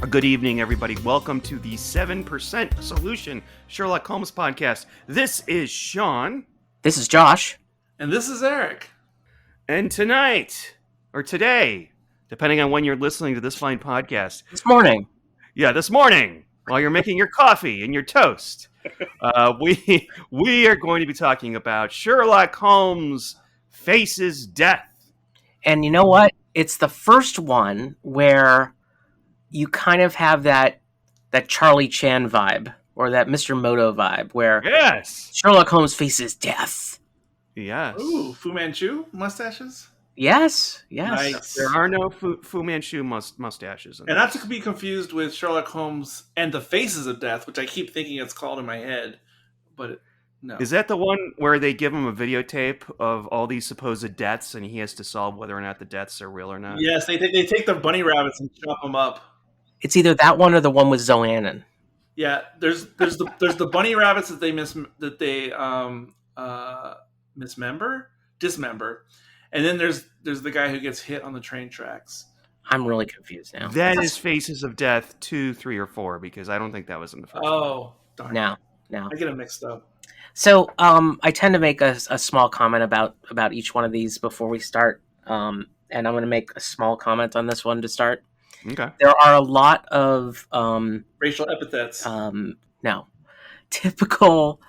Good evening, everybody. Welcome to the 7% Solution Sherlock Holmes podcast. This is Sean. This is Josh. And this is Eric. And tonight, or today, depending on when you're listening to this fine podcast. This morning. Yeah, this morning, while you're making your coffee and your toast, we are going to be talking about Sherlock Holmes Faces Death. And you know what? It's the first one where you kind of have that Charlie Chan vibe, or that Mr. Moto vibe, where Yes, Sherlock Holmes faces death. Yes. Ooh, Fu Manchu mustaches? Yes. Nice. There are no Fu Manchu mustaches. And not to be confused with Sherlock Holmes and the Faces of Death, which I keep thinking it's called in my head, but no. Is that the one where they give him a videotape of all these supposed deaths, and he has to solve whether or not the deaths are real or not? Yes, they take the bunny rabbits and chop them up. It's either that one or the one with Zoannon. Yeah, there's the bunny rabbits that they dismember, and then there's the guy who gets hit on the train tracks. I'm really confused now. That is Faces of Death 2, 3, or 4, because I don't think that was in the first one. Oh, darn. Now. I get them mixed up. So I tend to make a small comment about each one of these before we start, and I'm going to make a small comment on this one to start. Okay. There are a lot of Racial epithets. typical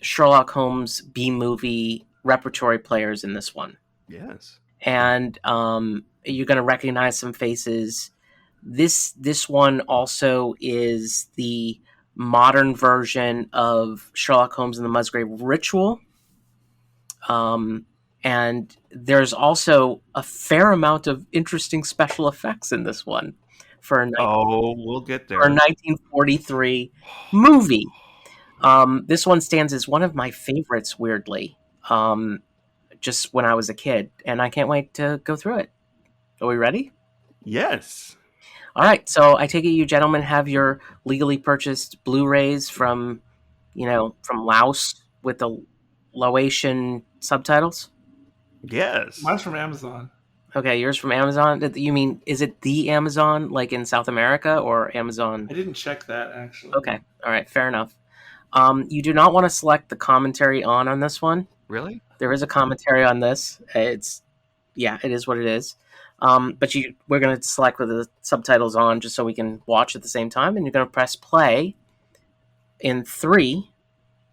Sherlock Holmes B-movie repertory players in this one. Yes. And you're going to recognize some faces. This one also is the modern version of Sherlock Holmes and the Musgrave Ritual. And there's also a fair amount of interesting special effects in this one we'll get there. for a 1943 movie. This one stands as one of my favorites, weirdly, just when I was a kid, and I can't wait to go through it. Are we ready? Yes. All right, so I take it you gentlemen have your legally purchased Blu-rays from Laos with the Laotian subtitles? Yes. Mine's from Amazon. Okay, yours from Amazon? You mean, is it the Amazon, like in South America, or Amazon? I didn't check that, actually. Okay, all right, fair enough. You do not want to select the commentary on this one. Really? There is a commentary on this. It is what it is. But we're going to select with the subtitles on just so we can watch at the same time, and you're going to press play in 3,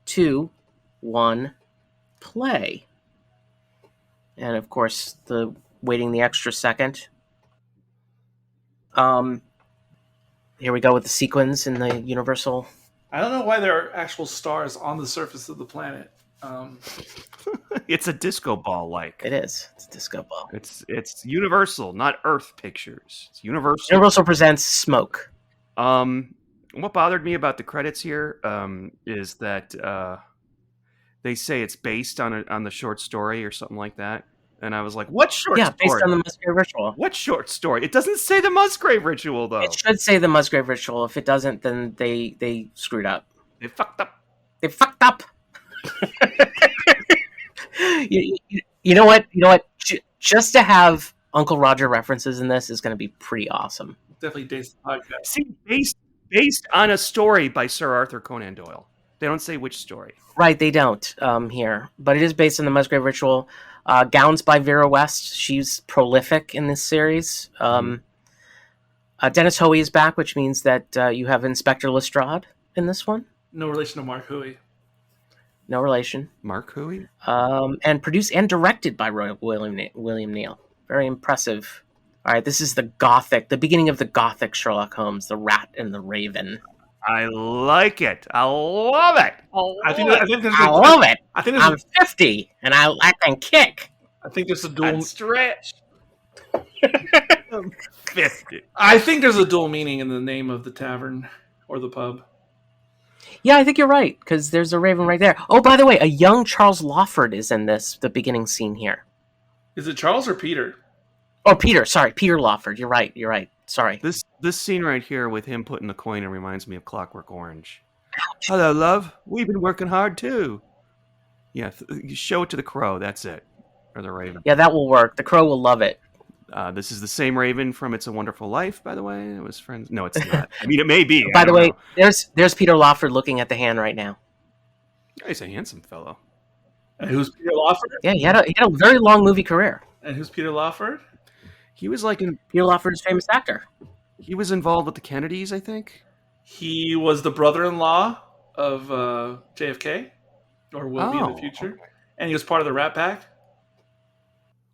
2, 1, play. And of course, waiting the extra second. Here we go with the sequins in the Universal. I don't know why there are actual stars on the surface of the planet. It's a disco ball, like. It is. It's a disco ball. It's Universal, not Earth Pictures. It's Universal. Universal presents Smoke. What bothered me about the credits here is that they say it's based on the short story or something like that. And I was like, what short story? Yeah, based on the Musgrave Ritual. What short story? It doesn't say the Musgrave Ritual, though. It should say the Musgrave Ritual. If it doesn't, then they screwed up. They fucked up. They fucked up. You know what? Just to have Uncle Roger references in this is going to be pretty awesome. Definitely dates the podcast. See, based on a story by Sir Arthur Conan Doyle. They don't say which story. Right, they don't here. But it is based on the Musgrave Ritual. Gowns by Vera West. She's prolific in this series. Dennis Hoey is back, which means that you have Inspector Lestrade in this one. No relation to Mark Huey. No relation. Mark Huey? And produced and directed by William Neal. Very impressive. All right, this is the beginning of the Gothic Sherlock Holmes, The Rat and the Raven. I like it. I love it. I think love it. I think I'm 50 and I can kick. I think there's a dual stretch. 50. I think there's a dual meaning in the name of the tavern or the pub. Yeah, I think you're right, because there's a raven right there. Oh, by the way, a young Charles Lawford is in the beginning scene here. Is it Charles or Peter? Oh, Peter. Sorry, Peter Lawford. You're right. Sorry. This scene right here with him putting the coin in reminds me of Clockwork Orange. Ouch. Hello, love. We've been working hard, too. Yeah, show it to the crow. That's it. Or the raven. Yeah, that will work. The crow will love it. This is the same Raven from It's a Wonderful Life, by the way. It was friends. No, it's not. I mean, it may be. By I the don't way, know. there's Peter Lawford looking at the hand right now. He's a handsome fellow. And who's Peter Lawford? Yeah, he had a very long movie career. And who's Peter Lawford? He was like Peter Lawford is a famous actor. he was involved with the Kennedys, I think. He was the brother-in-law of JFK, or will be in the future. Okay. And he was part of the Rat Pack.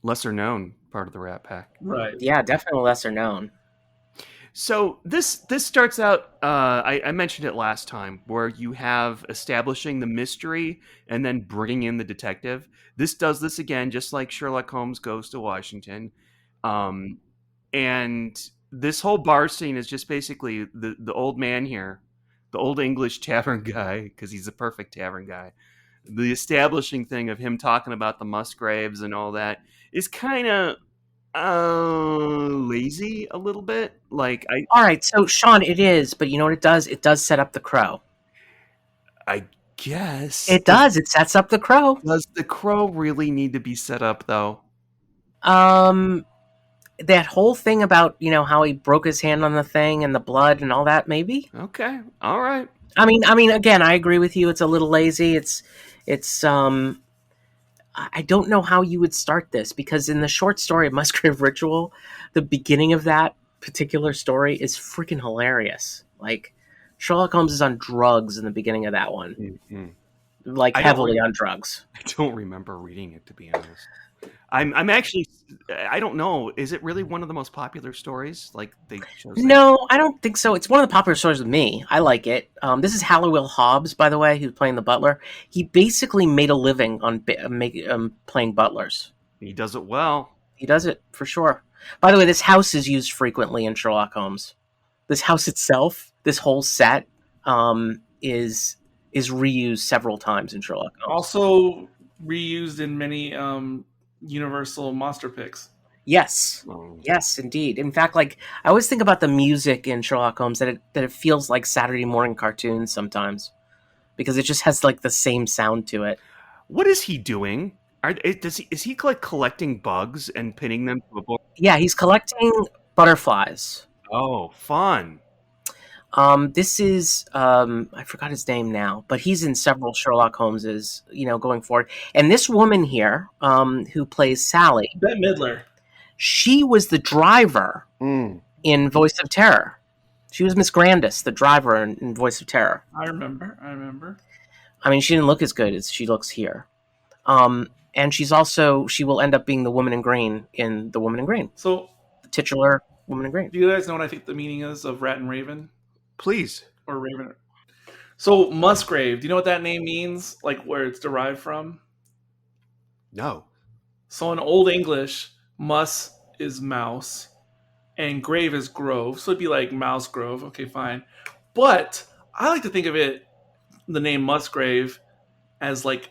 Lesser known part of the Rat Pack. Right. Yeah, definitely lesser known. So this starts out. I mentioned it last time, where you have establishing the mystery and then bringing in the detective. This does this again, just like Sherlock Holmes Goes to Washington, and this whole bar scene is just basically the old man here, the old English tavern guy, because he's a perfect tavern guy. The establishing thing of him talking about the Musgraves and all that is kind of lazy a little bit. Like All right, so Sean, it is, but you know what it does? It does set up the Crow. I guess It does. It sets up the Crow. Does the Crow really need to be set up though? That whole thing about how he broke his hand on the thing and the blood and all that, maybe. Okay, all right. I mean, again, I agree with you. It's a little lazy. It's I don't know how you would start this, because in the short story Musgrave Ritual, the beginning of that particular story is freaking hilarious. Like, Sherlock Holmes is on drugs in the beginning of that one, Mm-hmm. like heavily on drugs. I don't remember reading it, to be honest. I'm actually, I don't know. Is it really one of the most popular stories? Like they chose that? No, I don't think so. It's one of the popular stories with me. I like it. This is Halliwell Hobbs, by the way, who's playing the butler. He basically made a living on playing butlers. He does it well. He does it for sure. By the way, this house is used frequently in Sherlock Holmes. This house itself, this whole set, is reused several times in Sherlock Holmes. Also reused in many Universal monster picks. Yes. Yes, indeed. In fact, like, I always think about the music in Sherlock Holmes, that it feels like Saturday morning cartoons sometimes, because it just has like the same sound to it. What is he doing? Is he like collecting bugs and pinning them to a book? Yeah, he's collecting butterflies. Oh, fun. This is I forgot his name now, but he's in several Sherlock Holmeses, going forward. And this woman here, who plays Sally, Bette Midler. She was the driver in Voice of Terror. She was Miss Grandis, the driver in Voice of Terror. I remember. I mean, she didn't look as good as she looks here. And she will end up being the woman in green in The Woman in Green. So, the titular Woman in Green. Do you guys know what I think the meaning is of Rat and Raven? Please. Or Raven. So, Musgrave, do you know what that name means? Like, where it's derived from? No. So, in Old English, mus is mouse, and grave is grove. So, it'd be like Mouse Grove. Okay, fine. But I like to think of it, the name Musgrave, as like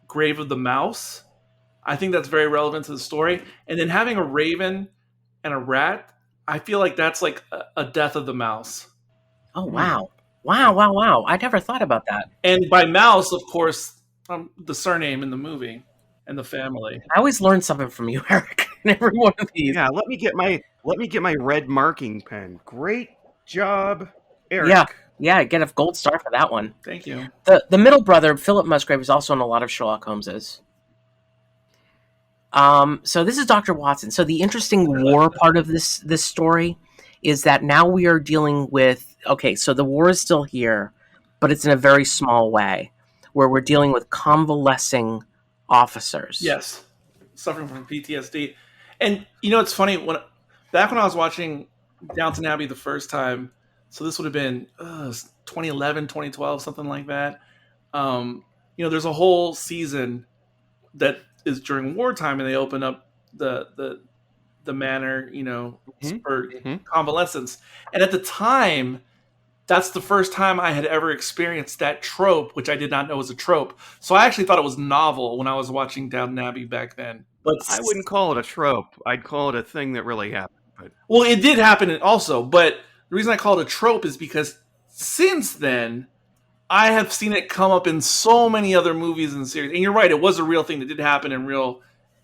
Grave of the Mouse. I think that's very relevant to the story. And then having a raven and a rat, I feel like that's like a death of the mouse. Oh, wow. Wow. I never thought about that. And by mouse, of course, the surname in the movie and the family. I always learn something from you, Eric, in every one of these. Yeah, let me get my red marking pen. Great job, Eric. Yeah, get a gold star for that one. Thank you. The middle brother, Philip Musgrave, is also in a lot of Sherlock Holmeses. So this is Dr. Watson. So the interesting war part of this story is that now we are dealing with, okay, so the war is still here, but it's in a very small way, where we're dealing with convalescing officers. Yes, suffering from PTSD. And it's funny, back when I was watching Downton Abbey the first time, so this would have been 2011, 2012, something like that. There's a whole season that is during wartime, and they open up the manor, for convalescence. And at the time, that's the first time I had ever experienced that trope, which I did not know was a trope. So I actually thought it was novel when I was watching Downton Abbey back then. But I wouldn't call it a trope. I'd call it a thing that really happened. But well, it did happen also, but the reason I call it a trope is because since then, I have seen it come up in so many other movies and series. And you're right, it was a real thing that did happen in real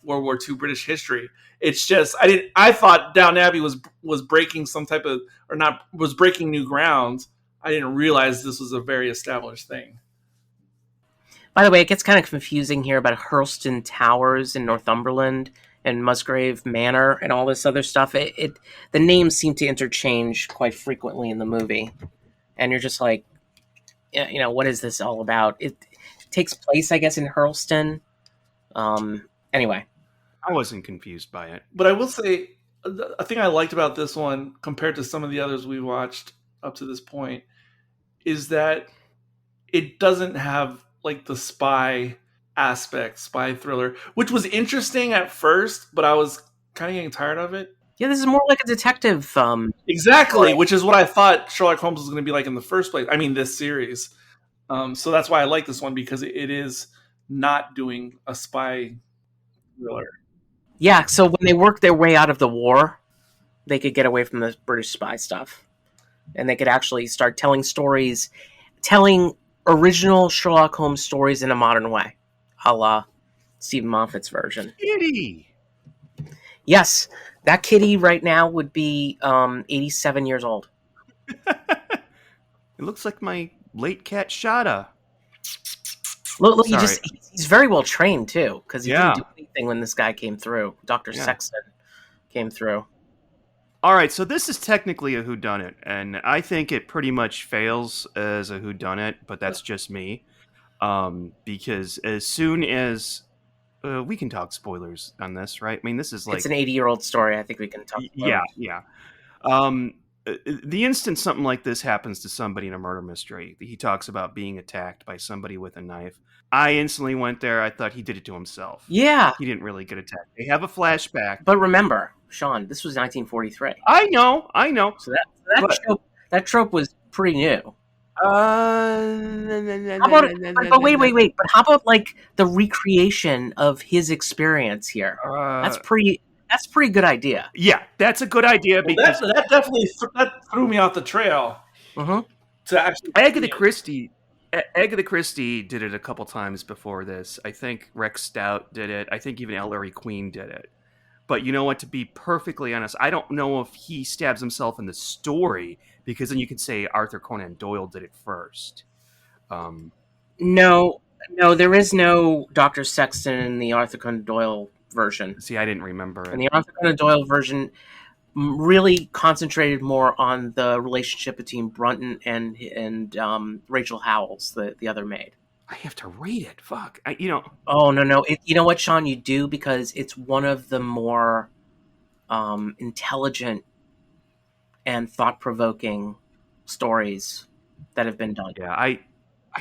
World War II British history. It's just I thought Downton Abbey was breaking some type of, or not, was breaking new ground. I didn't realize this was a very established thing. By the way, it gets kind of confusing here about Hurlstone Towers in Northumberland and Musgrave Manor and all this other stuff. The names seem to interchange quite frequently in the movie, and you're just like, what is this all about? It takes place, I guess, in Hurlstone. Anyway, I wasn't confused by it. But I will say, a thing I liked about this one compared to some of the others we watched up to this point is that it doesn't have like the spy aspect, spy thriller, which was interesting at first, but I was kind of getting tired of it. Yeah, this is more like a detective. Exactly, which is what I thought Sherlock Holmes was going to be like in the first place. I mean, this series. So that's why I like this one, because it is not doing a spy thriller. Yeah, so when they worked their way out of the war, they could get away from the British spy stuff. And they could actually start telling stories, telling original Sherlock Holmes stories in a modern way, a la Stephen Moffat's version. Kitty! Yes, that kitty right now would be 87 years old. It looks like my late cat Shada. Look, he's very well trained, too, because he didn't do anything when this guy came through. Dr. Sexton came through. All right, so this is technically a whodunit, and I think it pretty much fails as a whodunit, but that's just me. Because as soon as... we can talk spoilers on this, right? I mean, this is like... It's an 80-year-old story. I think we can talk spoilers. Yeah. The instant something like this happens to somebody in a murder mystery, he talks about being attacked by somebody with a knife. I instantly went there. I thought he did it to himself. Yeah. He didn't really get attacked. They have a flashback. But remember, Sean, this was 1943. I know. So that trope was pretty new. But wait. But how about like the recreation of his experience here? That's pretty good idea. Yeah, that's a good idea, because that definitely threw me off the trail. Mm-hmm. To actually, Agatha Christie did it a couple times before this. I think Rex Stout did it. I think even Ellery Queen did it. But you know what? To be perfectly honest, I don't know if he stabs himself in the story, because then you could say Arthur Conan Doyle did it first. No, there is no Dr. Sexton in the Arthur Conan Doyle version. See, I didn't remember it. And the Arthur Conan Doyle version really concentrated more on the relationship between Brunton and Rachel Howells, the other maid. I have to read it. Fuck. Oh, no. You know what, Sean? You do, because it's one of the more intelligent and thought-provoking stories that have been done. Yeah, I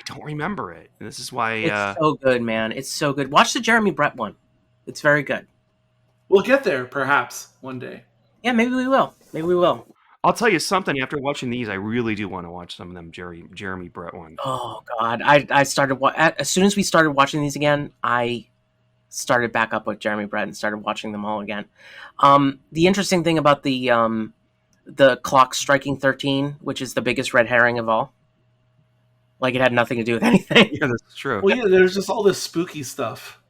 don't remember it. This is why... It's so good, man. It's so good. Watch the Jeremy Brett one. It's very good. We'll get there, perhaps, one day. Yeah, maybe we will. I'll tell you something. After watching these, I really do want to watch some of them Jeremy Brett ones. Oh God, I started as soon as we started watching these again, I started back up with Jeremy Brett and started watching them all again. The interesting thing about the clock striking 13, which is the biggest red herring of all, like it had nothing to do with anything. Yeah, that's true. Well, yeah, there's just all this spooky stuff.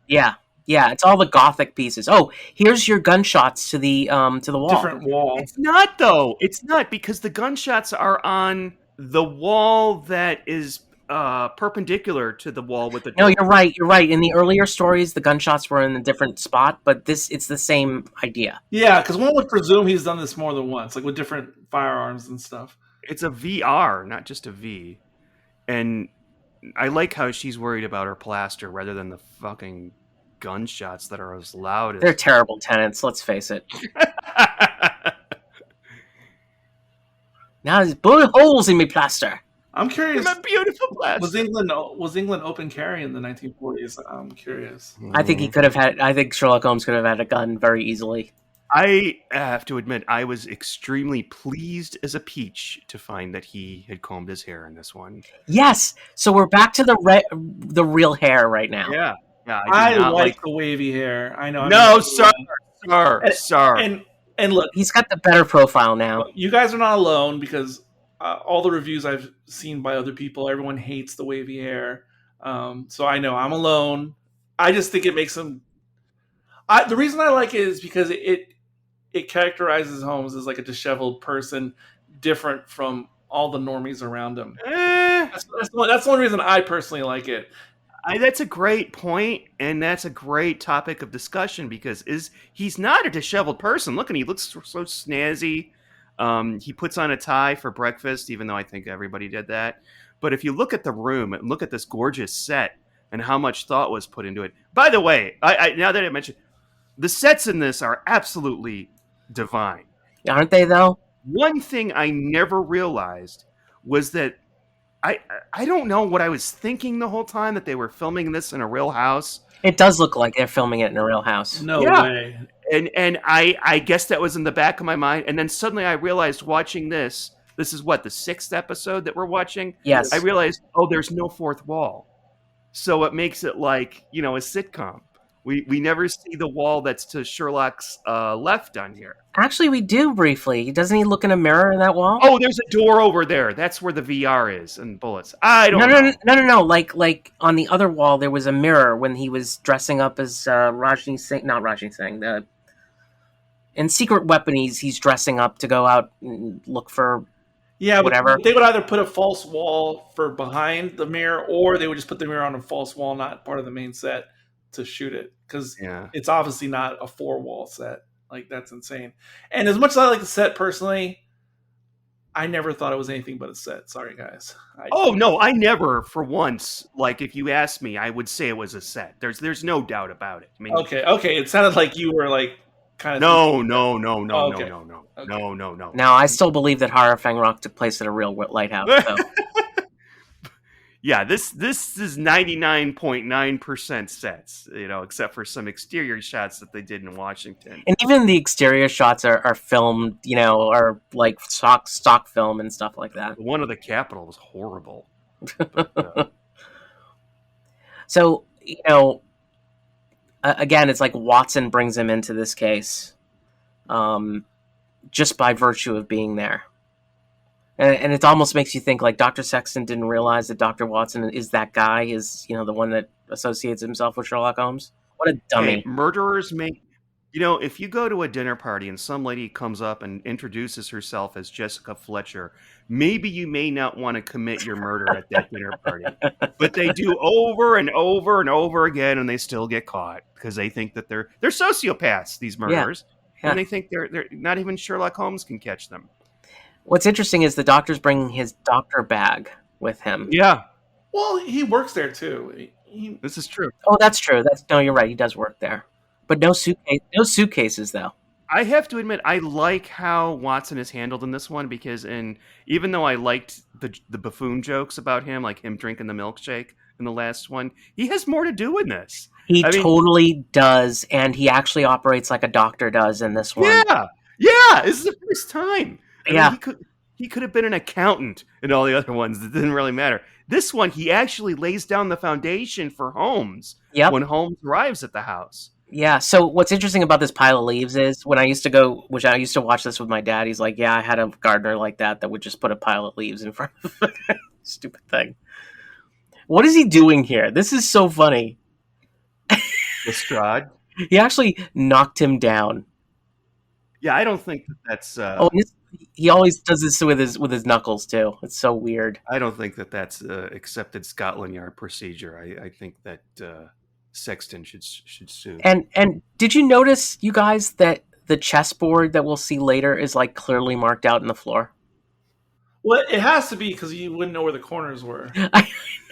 Yeah, it's all the gothic pieces. Oh, here's your gunshots to the wall. Different wall. It's not, though. It's not, because the gunshots are on the wall that is perpendicular to the wall with the door. No, you're right. In the earlier stories, the gunshots were in a different spot, but it's the same idea. Yeah, because one would presume he's done this more than once, like with different firearms and stuff. It's a VR, not just a V. And I like how she's worried about her plaster rather than the fucking gunshots that are as loud as... They're terrible tenants, let's face it. Now there's bullet holes in me plaster. I'm curious. My beautiful plaster. Was England open carry in the 1940s? I'm curious. I think Sherlock Holmes could have had a gun very easily. I have to admit, I was extremely pleased as a peach to find that he had combed his hair in this one. Yes, so we're back to the real hair right now. Yeah. I like the wavy hair. I know. No, sir. And look, he's got the better profile now. You guys are not alone, because all the reviews I've seen by other people, everyone hates the wavy hair. So I know I'm alone. I just think it makes him. The reason I like it is because it characterizes Holmes as like a disheveled person, different from all the normies around him. Eh, That's the only reason I personally like it. that's a great point, and that's a great topic of discussion because he's not a disheveled person. Look, and he looks so snazzy. He puts on a tie for breakfast, even though I think everybody did that. But if you look at the room and look at this gorgeous set and how much thought was put into it. By the way, I now that I mentioned, the sets in this are absolutely divine. Aren't they, though? One thing I never realized was that I don't know what I was thinking the whole time, that they were filming this in a real house. It does look like they're filming it in a real house. No Yeah. way. And I guess that was in the back of my mind. And then suddenly I realized watching this is what, the 6th episode that we're watching? Yes. I realized, there's no fourth wall. So it makes it like, a sitcom. We never see the wall that's to Sherlock's left on here. Actually, we do briefly. Doesn't he look in a mirror in that wall? Oh, there's a door over there. That's where the VR is and bullets. I don't know. No. Like on the other wall, there was a mirror when he was dressing up as Rajni Singh. Not Rajni Singh. In Secret Weapon, he's dressing up to go out and look for. Yeah, whatever. But they would either put a false wall for behind the mirror, or they would just put the mirror on a false wall, not part of the main set, to shoot it. Because it's obviously not a 4-wall set. Like, that's insane. And as much as I like the set personally, I never thought it was anything but a set. Sorry, guys. No, I never, for once, like, if you asked me, I would say it was a set. There's no doubt about it. I mean, okay. It sounded like you were like kind of. No. No, I still believe that Horror Fang Rock took place at a real lighthouse. So. Yeah, this is 99.9% sets, except for some exterior shots that they did in Washington. And even the exterior shots are filmed, are like stock film and stuff like that. The one of the Capitol was horrible. But, So, again, it's like Watson brings him into this case just by virtue of being there. And it almost makes you think like Dr. Sexton didn't realize that Dr. Watson is that guy, is, the one that associates himself with Sherlock Holmes. What a dummy. Hey, murderers make... if you go to a dinner party and some lady comes up and introduces herself as Jessica Fletcher, maybe you may not want to commit your murder at that dinner party. But they do over and over and over again, and they still get caught because they think that they're sociopaths, these murderers. Yeah. And they think they're not even Sherlock Holmes can catch them. What's interesting is the doctor's bringing his doctor bag with him. Yeah. Well, he works there too. This is true. Oh, that's true. No, you're right. He does work there. But no suitcases, though. I have to admit, I like how Watson is handled in this one because even though I liked the buffoon jokes about him, like him drinking the milkshake in the last one, he has more to do in this. He totally does, and he actually operates like a doctor does in this one. Yeah. This is the first time. I mean, he could have been an accountant in all the other ones. It didn't really matter. This one, he actually lays down the foundation for Holmes when Holmes arrives at the house. Yeah, so what's interesting about this pile of leaves is when I used to watch this with my dad, he's like, yeah, I had a gardener like that would just put a pile of leaves in front of it. Stupid thing. What is he doing here? This is so funny. Lestrade? He actually knocked him down. Yeah, I don't think that's... he always does this with his knuckles, too. It's so weird. I don't think that's accepted Scotland Yard procedure. I think that... Sexton should sue. And did you notice, you guys, that the chessboard that we'll see later is like clearly marked out in the floor? Well, it has to be because you wouldn't know where the corners were. I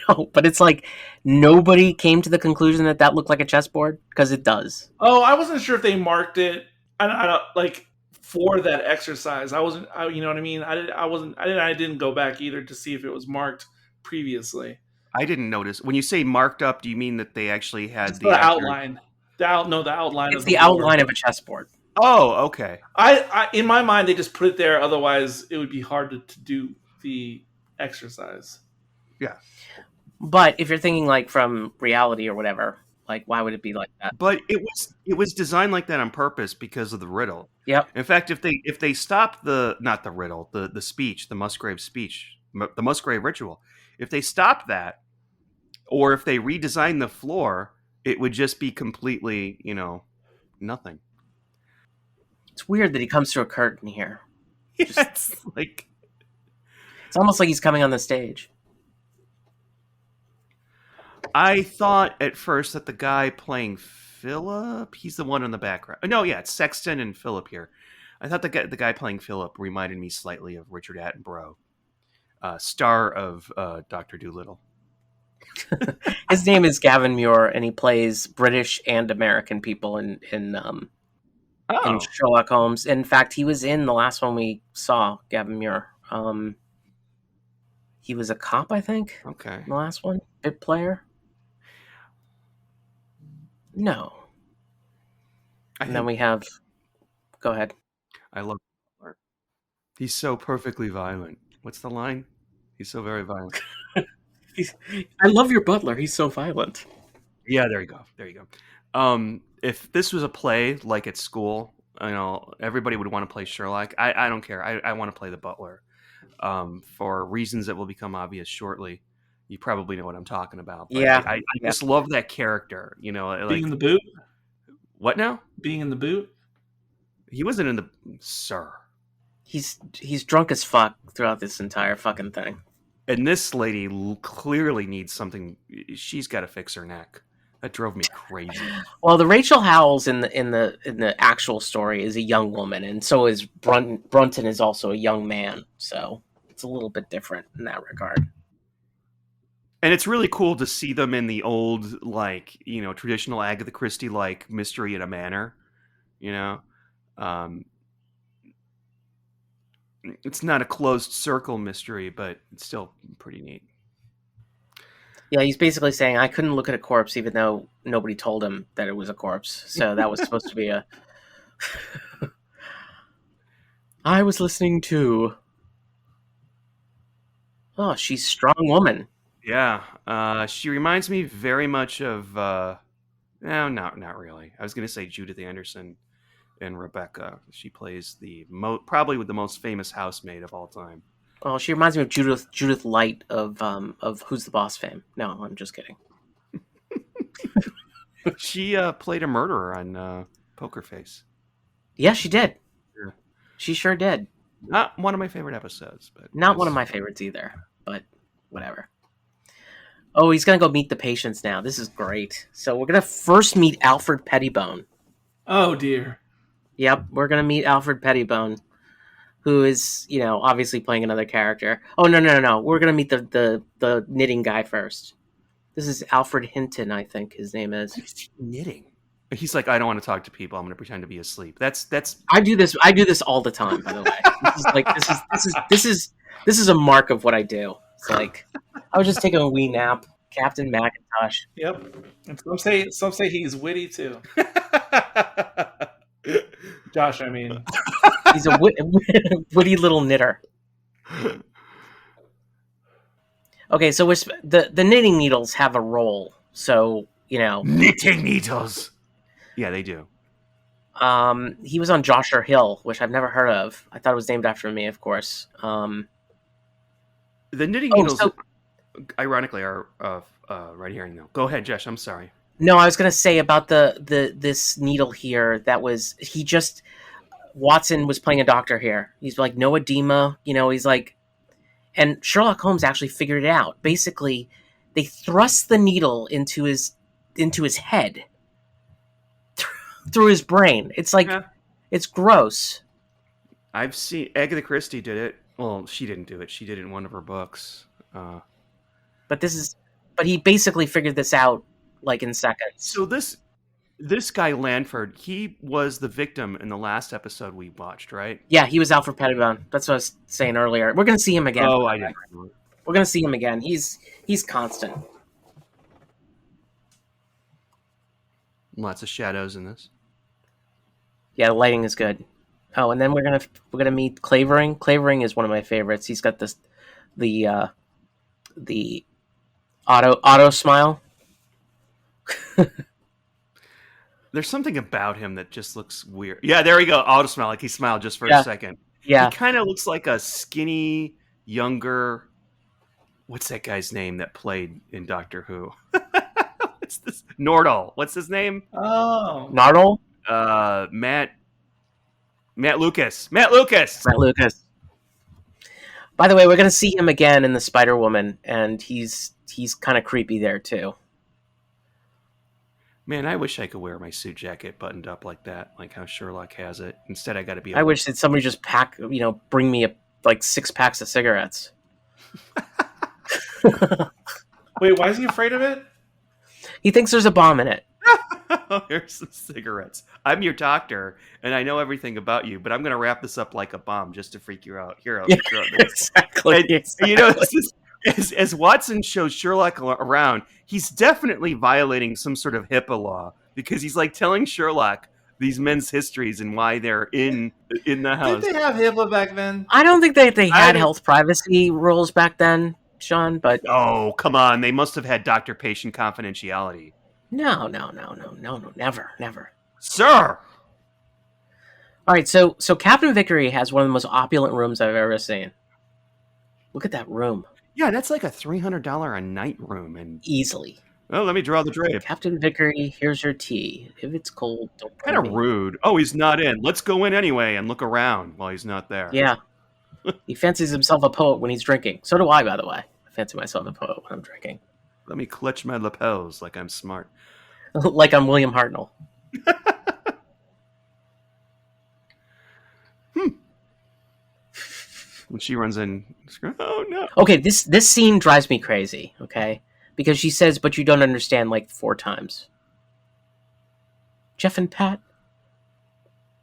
know, but it's like nobody came to the conclusion that looked like a chessboard, because it does. Oh, I wasn't sure if they marked it. I don't like for that exercise. I wasn't. You know what I mean? I didn't go back either to see if it was marked previously. I didn't notice. When you say marked up, do you mean that they actually had the outline? The outline. It's the outline of a chessboard. Oh, okay. I in my mind, they just put it there. Otherwise, it would be hard to do the exercise. Yeah. But if you're thinking like from reality or whatever, like why would it be like that? But it was designed like that on purpose because of the riddle. Yep. In fact, if they stop not the riddle, the speech, the Musgrave speech, the Musgrave ritual, if they stop that, or if they redesign the floor, it would just be completely, nothing. It's weird that he comes through a curtain here. Yeah, it's like It's almost like he's coming on the stage. I thought at first that the guy playing Philip, he's the one in the background. No, yeah, it's Sexton and Philip here. I thought the guy playing Philip reminded me slightly of Richard Attenborough, star of Dr. Dolittle. His name is Gavin Muir, and he plays British and American people in Sherlock Holmes. In fact, he was in the last one we saw, Gavin Muir. He was a cop, I think. Okay. In the last one, bit player. No. And then we have. Go ahead. I love Butler. He's so perfectly violent. What's the line? He's so very violent. I love your butler. He's so violent. Yeah, there you go. There you go. If this was a play like at school, everybody would want to play Sherlock. I don't care. I want to play the butler. For reasons that will become obvious shortly. You probably know what I'm talking about. But yeah. I just love that character. Being in the boot? What now? Being in the boot? He wasn't in the... Sir. He's drunk as fuck throughout this entire fucking thing. And this lady clearly needs something. She's got to fix her neck. That drove me crazy. Well, the Rachel Howells in the actual story is a young woman, and so is Brunton is also a young man. So it's a little bit different in that regard. And it's really cool to see them in the old, traditional Agatha Christie mystery in a manor. It's not a closed circle mystery, but it's still pretty neat. Yeah, he's basically saying, I couldn't look at a corpse even though nobody told him that it was a corpse. So that was supposed to be a... I was listening to... Oh, she's a strong woman. Yeah, she reminds me very much of... No, not really. I was going to say Judith Anderson and Rebecca. She plays probably the most famous housemaid of all time. Well, she reminds me of Judith Light of Who's the Boss fame. No, I'm just kidding. She played a murderer on Poker Face. Yeah, she did. Yeah. She sure did. Not one of my favorite episodes, but not one of my favorites either. But whatever. Oh, he's gonna go meet the patients now. This is great. So we're gonna first meet Alfred Pettibone. Oh dear. Yep, we're gonna meet Alfred Pettibone, who is, obviously playing another character. Oh, no. We're going to meet the knitting guy first. This is Alfred Hinton, I think his name is. Knitting? He's like, I don't want to talk to people. I'm going to pretend to be asleep. That's. I do this all the time, by the way. This is a mark of what I do. It's like, I was just taking a wee nap. Captain Macintosh. Yep. And some say he's witty too. Josh, I mean. He's a witty little knitter. Okay, so the knitting needles have a role. So, knitting needles. Yeah, they do. He was on Joshua Hill, which I've never heard of. I thought it was named after me, of course. The knitting needles, ironically, are right here. No, go ahead, Josh. I'm sorry. No, I was going to say about this needle here. Watson was playing a doctor here. He's like, no edema. He's like, and Sherlock Holmes actually figured it out. Basically, they thrust the needle into his head through his brain. It's like, It's gross. I've seen Agatha Christie did it. Well, she didn't do it. She did it in one of her books. But he basically figured this out in seconds. So this guy Lanford, he was the victim in the last episode we watched, right? Yeah, he was Alfred Pettibone. That's what I was saying earlier. We're going to see him again. Oh, I didn't. We're going to see him again. He's constant. Lots of shadows in this. Yeah, the lighting is good. Oh, and then we're gonna meet Clavering. Clavering is one of my favorites. He's got the auto smile. There's something about him that just looks weird. Yeah, there we go. Auto smile, like he smiled just for a second. Yeah, he kind of looks like a skinny, younger. What's that guy's name that played in Doctor Who? What's this? Nordal. What's his name? Oh, Nardole. Matt Lucas. Matt Lucas. Matt Lucas. By the way, we're going to see him again in The Spider Woman, and he's kind of creepy there too. Man, I wish I could wear my suit jacket buttoned up like that, like how Sherlock has it. Instead, I got to be. I wish that somebody just bring me like 6 packs of cigarettes. Wait, why is he afraid of it? He thinks there's a bomb in it. Here's some cigarettes. I'm your doctor, and I know everything about you, but I'm going to wrap this up like a bomb just to freak you out. Here, Exactly. And, you know, as Watson shows Sherlock around, he's definitely violating some sort of HIPAA law because he's like telling Sherlock these men's histories and why they're in the house. Did they have HIPAA back then? I don't think they had health privacy rules back then, Sean, but... Oh, come on. They must have had doctor-patient confidentiality. No, never. Sir! All right, so Captain Vickery has one of the most opulent rooms I've ever seen. Look at that room. Yeah, that's like a $300 a night room. And easily. Oh, let me draw the drape. Captain Vickery, here's your tea. If it's cold, don't kind of rude. Oh, he's not in. Let's go in anyway and look around while he's not there. Yeah. He fancies himself a poet when he's drinking. So do I, by the way. I fancy myself a poet when I'm drinking. Let me clutch my lapels like I'm smart. Like I'm William Hartnell. When she runs in, oh no. Okay, this scene drives me crazy, okay? Because she says, but you don't understand, like 4 times. Jeff and Pat,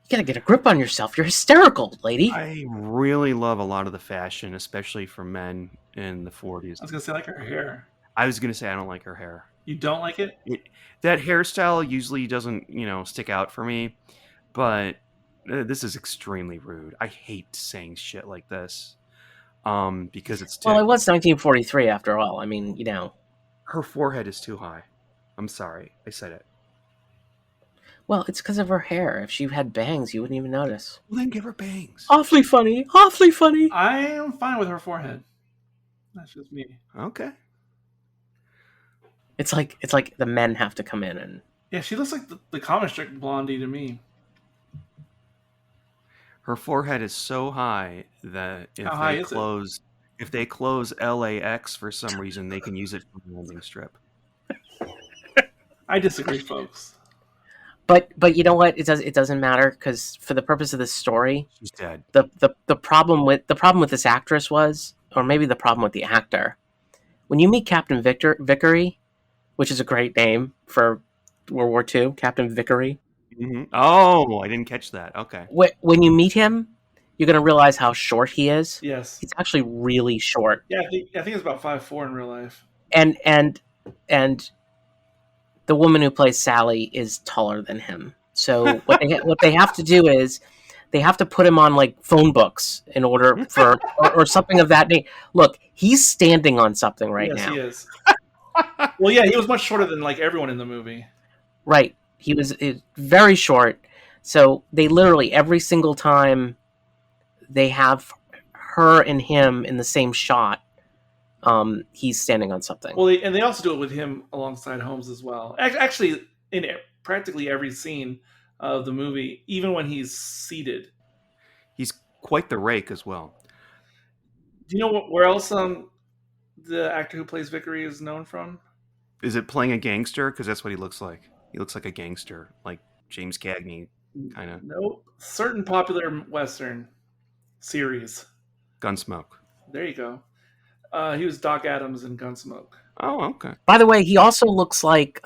you gotta get a grip on yourself. You're hysterical, lady. I really love a lot of the fashion, especially for men in the 40s. I was going to say, I like her hair. I was going to say I don't like her hair. You don't like it? That hairstyle usually doesn't, stick out for me, but this is extremely rude. I hate saying shit like this because it's... Well, it was 1943 after all. I mean, Her forehead is too high. I'm sorry. I said it. Well, it's because of her hair. If she had bangs, you wouldn't even notice. Well, then give her bangs. Awfully funny. Awfully funny. I am fine with her forehead. That's just me. Okay. It's like the men have to come in and... Yeah, she looks like the comic strip Blondie to me. Her forehead is so high that if they close LAX for some reason, they can use it for a landing strip. I disagree, folks. But you know what? It doesn't matter because for the purpose of this story, she's dead. The problem with this actress was, or maybe the problem with the actor, when you meet Captain Vickery, which is a great name for World War II, Captain Vickery. Mm-hmm. Oh, I didn't catch that. Okay. When you meet him, you're going to realize how short he is. Yes. He's actually really short. Yeah, I think it's about 5'4" in real life. And the woman who plays Sally is taller than him. So what they have to do is they have to put him on like phone books in order for or something of that nature. Look, he's standing on something right now. Yes, he is. Well, yeah, he was much shorter than like everyone in the movie. Right. He was very short. So they literally every single time they have her and him in the same shot, he's standing on something. Well, they also do it with him alongside Holmes as well. Actually, in practically every scene of the movie, even when he's seated. He's quite the rake as well. Do you know where else the actor who plays Vickery is known from? Is it playing a gangster? Because that's what he looks like. He looks like a gangster, like James Cagney, kind of. Nope. Certain popular Western series. Gunsmoke. There you go. He was Doc Adams in Gunsmoke. Oh, okay. By the way, he also looks like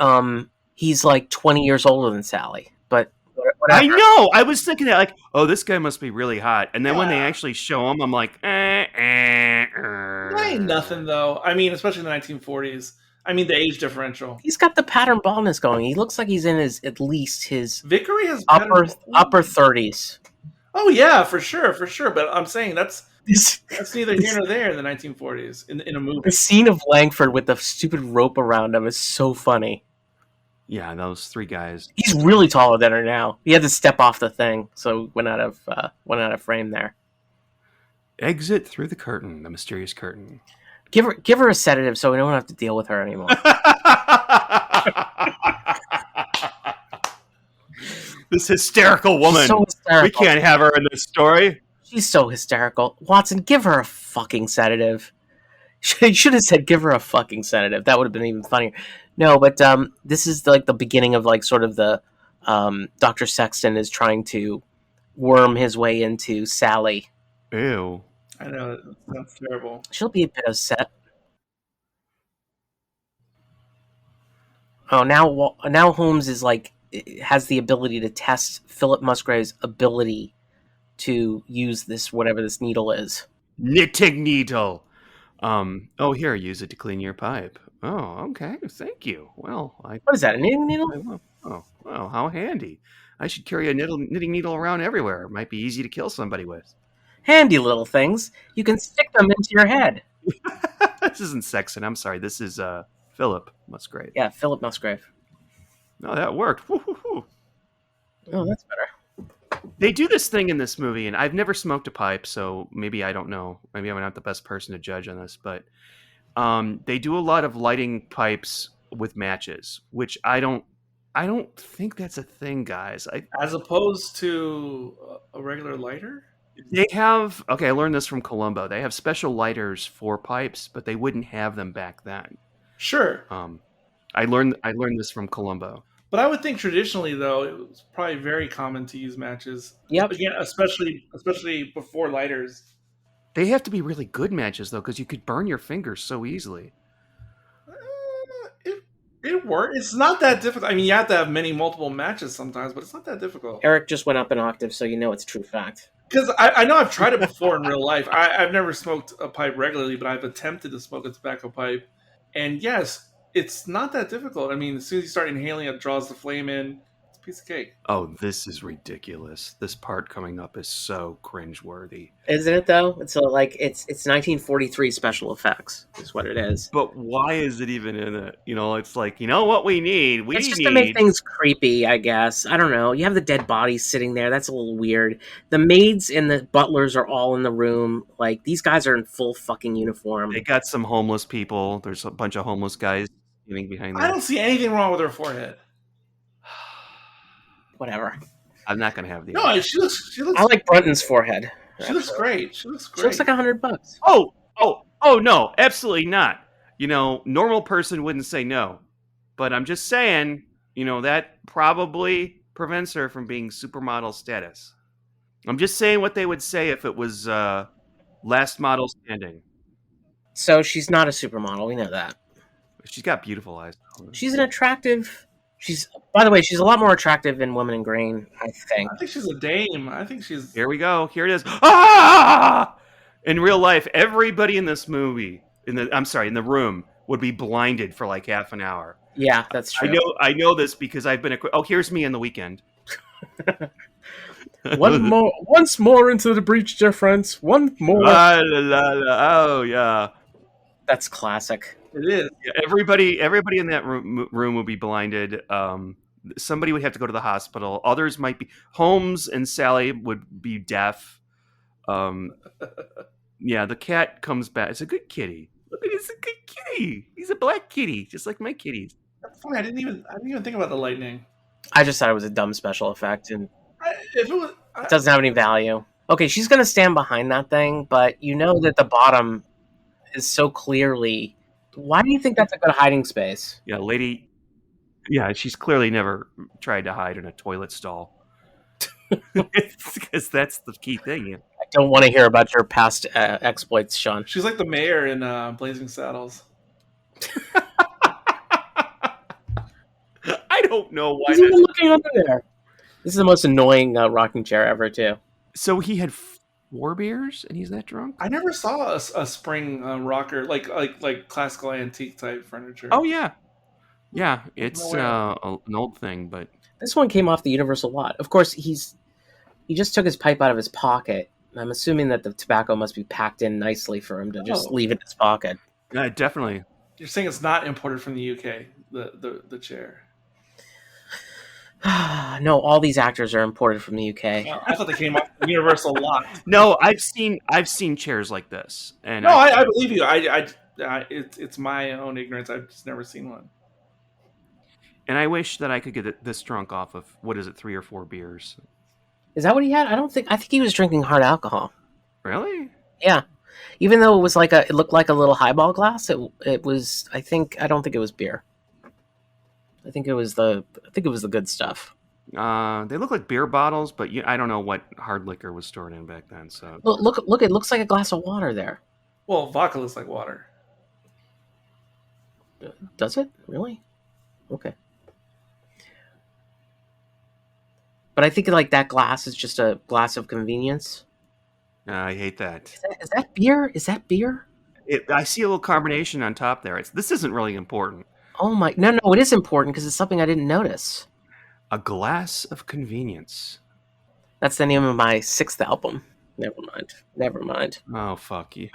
he's like 20 years older than Sally. But whatever. I know. I was thinking that, like, oh, this guy must be really hot. And then when they actually show him, I'm like, That ain't nothing, though. I mean, especially in the 1940s. I mean, the age differential. He's got the pattern baldness going. He looks like he's in at least his Vickery has upper 30s. Oh yeah, for sure. But I'm saying that's neither here nor there in the 1940s in a movie. The scene of Langford with the stupid rope around him is so funny. Yeah, those 3 guys. He's really taller than her now. He had to step off the thing, so went out of frame there. Exit through the curtain, the mysterious curtain. Give her a sedative so we don't have to deal with her anymore. This hysterical woman. She's so hysterical. We can't have her in this story. She's so hysterical. Watson, give her a fucking sedative. She should have said, "Give her a fucking sedative." That would have been even funnier. No, but this is like the beginning of like sort of the Dr. Sexton is trying to worm his way into Sally. Ew. I know, that's terrible. She'll be a bit upset. Oh, now Holmes is like has the ability to test Philip Musgrave's ability to use this whatever this needle is. Knitting needle. Oh, here, use it to clean your pipe. Oh, okay. Thank you. Well, What is that? A knitting needle? Oh, well, how handy. I should carry a knitting needle around everywhere. It might be easy to kill somebody with. Handy little things. You can stick them into your head. This isn't Sexton. I'm sorry. This is Philip Musgrave. Yeah, Philip Musgrave. No, that worked. Woo-hoo-hoo. Oh, that's better. They do this thing in this movie, and I've never smoked a pipe, so maybe I don't know. Maybe I'm not the best person to judge on this, but they do a lot of lighting pipes with matches, which I don't think that's a thing, guys. As opposed to a regular lighter? They have, okay, I learned this from Columbo. They have special lighters for pipes, but they wouldn't have them back then. Sure. I learned this from Columbo. But I would think traditionally, though, it was probably very common to use matches. Yep. Again, especially before lighters. They have to be really good matches, though, because you could burn your fingers so easily. It works. It's not that difficult. I mean, you have to have multiple matches sometimes, but it's not that difficult. Eric just went up an octave, so you know it's true fact. Because I know I've tried it before in real life. I've never smoked a pipe regularly, but I've attempted to smoke a tobacco pipe. And yes, it's not that difficult. I mean, as soon as you start inhaling, it draws the flame in. It's a piece of cake. Oh, this is ridiculous. This part coming up is so cringeworthy. Isn't it, though? It's like it's 1943 special effects is what it is. But why is it even in it? You know, it's like, you know what we need? It's just to make things creepy, I guess. I don't know. You have the dead bodies sitting there. That's a little weird. The maids and the butlers are all in the room. Like, these guys are in full fucking uniform. They got some homeless people. There's a bunch of homeless guys standing behind them. I don't see anything wrong with her forehead. Whatever. I'm not going to have the... No, she looks... I like Brunton's forehead. She looks great. She looks great. She looks like $100. Oh, no, absolutely not. You know, normal person wouldn't say no. But I'm just saying, you know, that probably prevents her from being supermodel status. I'm just saying what they would say if it was last model standing. So she's not a supermodel. We know that. She's got beautiful eyes. She's an attractive... By the way, she's a lot more attractive in Woman in Green, I think. I think she's a dame. I think she's... Here we go. Here it is. Ah! In real life, everybody in this movie, in the room, would be blinded for like half an hour. Yeah, that's true. I know this because I've been... here's me on the weekend. Once more into the breach, dear friends. One more. Oh, yeah. That's classic. It is. Yeah, everybody in that room would be blinded. Somebody would have to go to the hospital. Others might be... Holmes and Sally would be deaf. Yeah, the cat comes back. It's a good kitty. Look at it's a good kitty. He's a black kitty, just like my kitties. That's funny. I didn't even think about the lightning. I just thought it was a dumb special effect, and it doesn't have any value. Okay, she's gonna stand behind that thing, but you know that the bottom is so clearly. Why do you think that's a good hiding space? Yeah, lady. Yeah, she's clearly never tried to hide in a toilet stall. Because that's the key thing. Yeah. I don't want to hear about your past exploits, Sean. She's like the mayor in Blazing Saddles. I don't know why. He's even looking under there. This is the most annoying rocking chair ever, too. So he had 4 beers and he's that drunk? I never saw a spring rocker like classical antique type furniture. Oh yeah, yeah. It's an old thing, but this one came off the Universal lot. Of course, he just took his pipe out of his pocket. I'm assuming that the tobacco must be packed in nicely for him to just leave it in his pocket. Yeah, definitely. You're saying it's not imported from the UK, the chair. No, all these actors are imported from the UK. I thought they came off the Universal lot. No, I've seen chairs like this, and no, I believe you. It's my own ignorance. I've just never seen one. And I wish that I could get this drunk off of, what is it, 3 or 4 beers. Is that what he had? I think he was drinking hard alcohol. Really? Yeah. Even though it looked like a little highball glass, it was, I don't think it was beer. I think it was the good stuff. They look like beer bottles, but I don't know what hard liquor was stored in back then. So Look, it looks like a glass of water there. Well, vodka looks like water. Does it? Really? Okay. But I think like that glass is just a glass of convenience. I hate that. Is that beer? Is that beer? I see a little carbonation on top there. This isn't really important. Oh my! No, it is important because it's something I didn't notice. A glass of convenience. That's the name of my 6th album. Never mind. Oh, fuck you.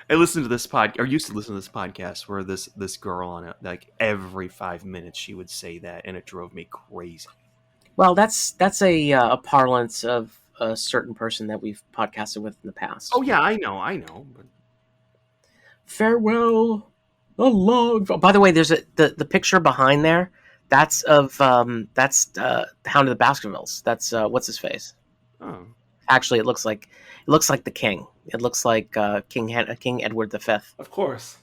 I listened to this used to listen to this podcast where this girl on it, like every 5 minutes she would say that, and it drove me crazy. Well, that's a parlance of a certain person that we've podcasted with in the past. Oh yeah, I know. But... Farewell, a long. By the way, there's the picture behind there. That's of Hound of the Baskervilles. That's what's his face. Oh. Actually, it looks like the king. It looks like King Edward V. Of course.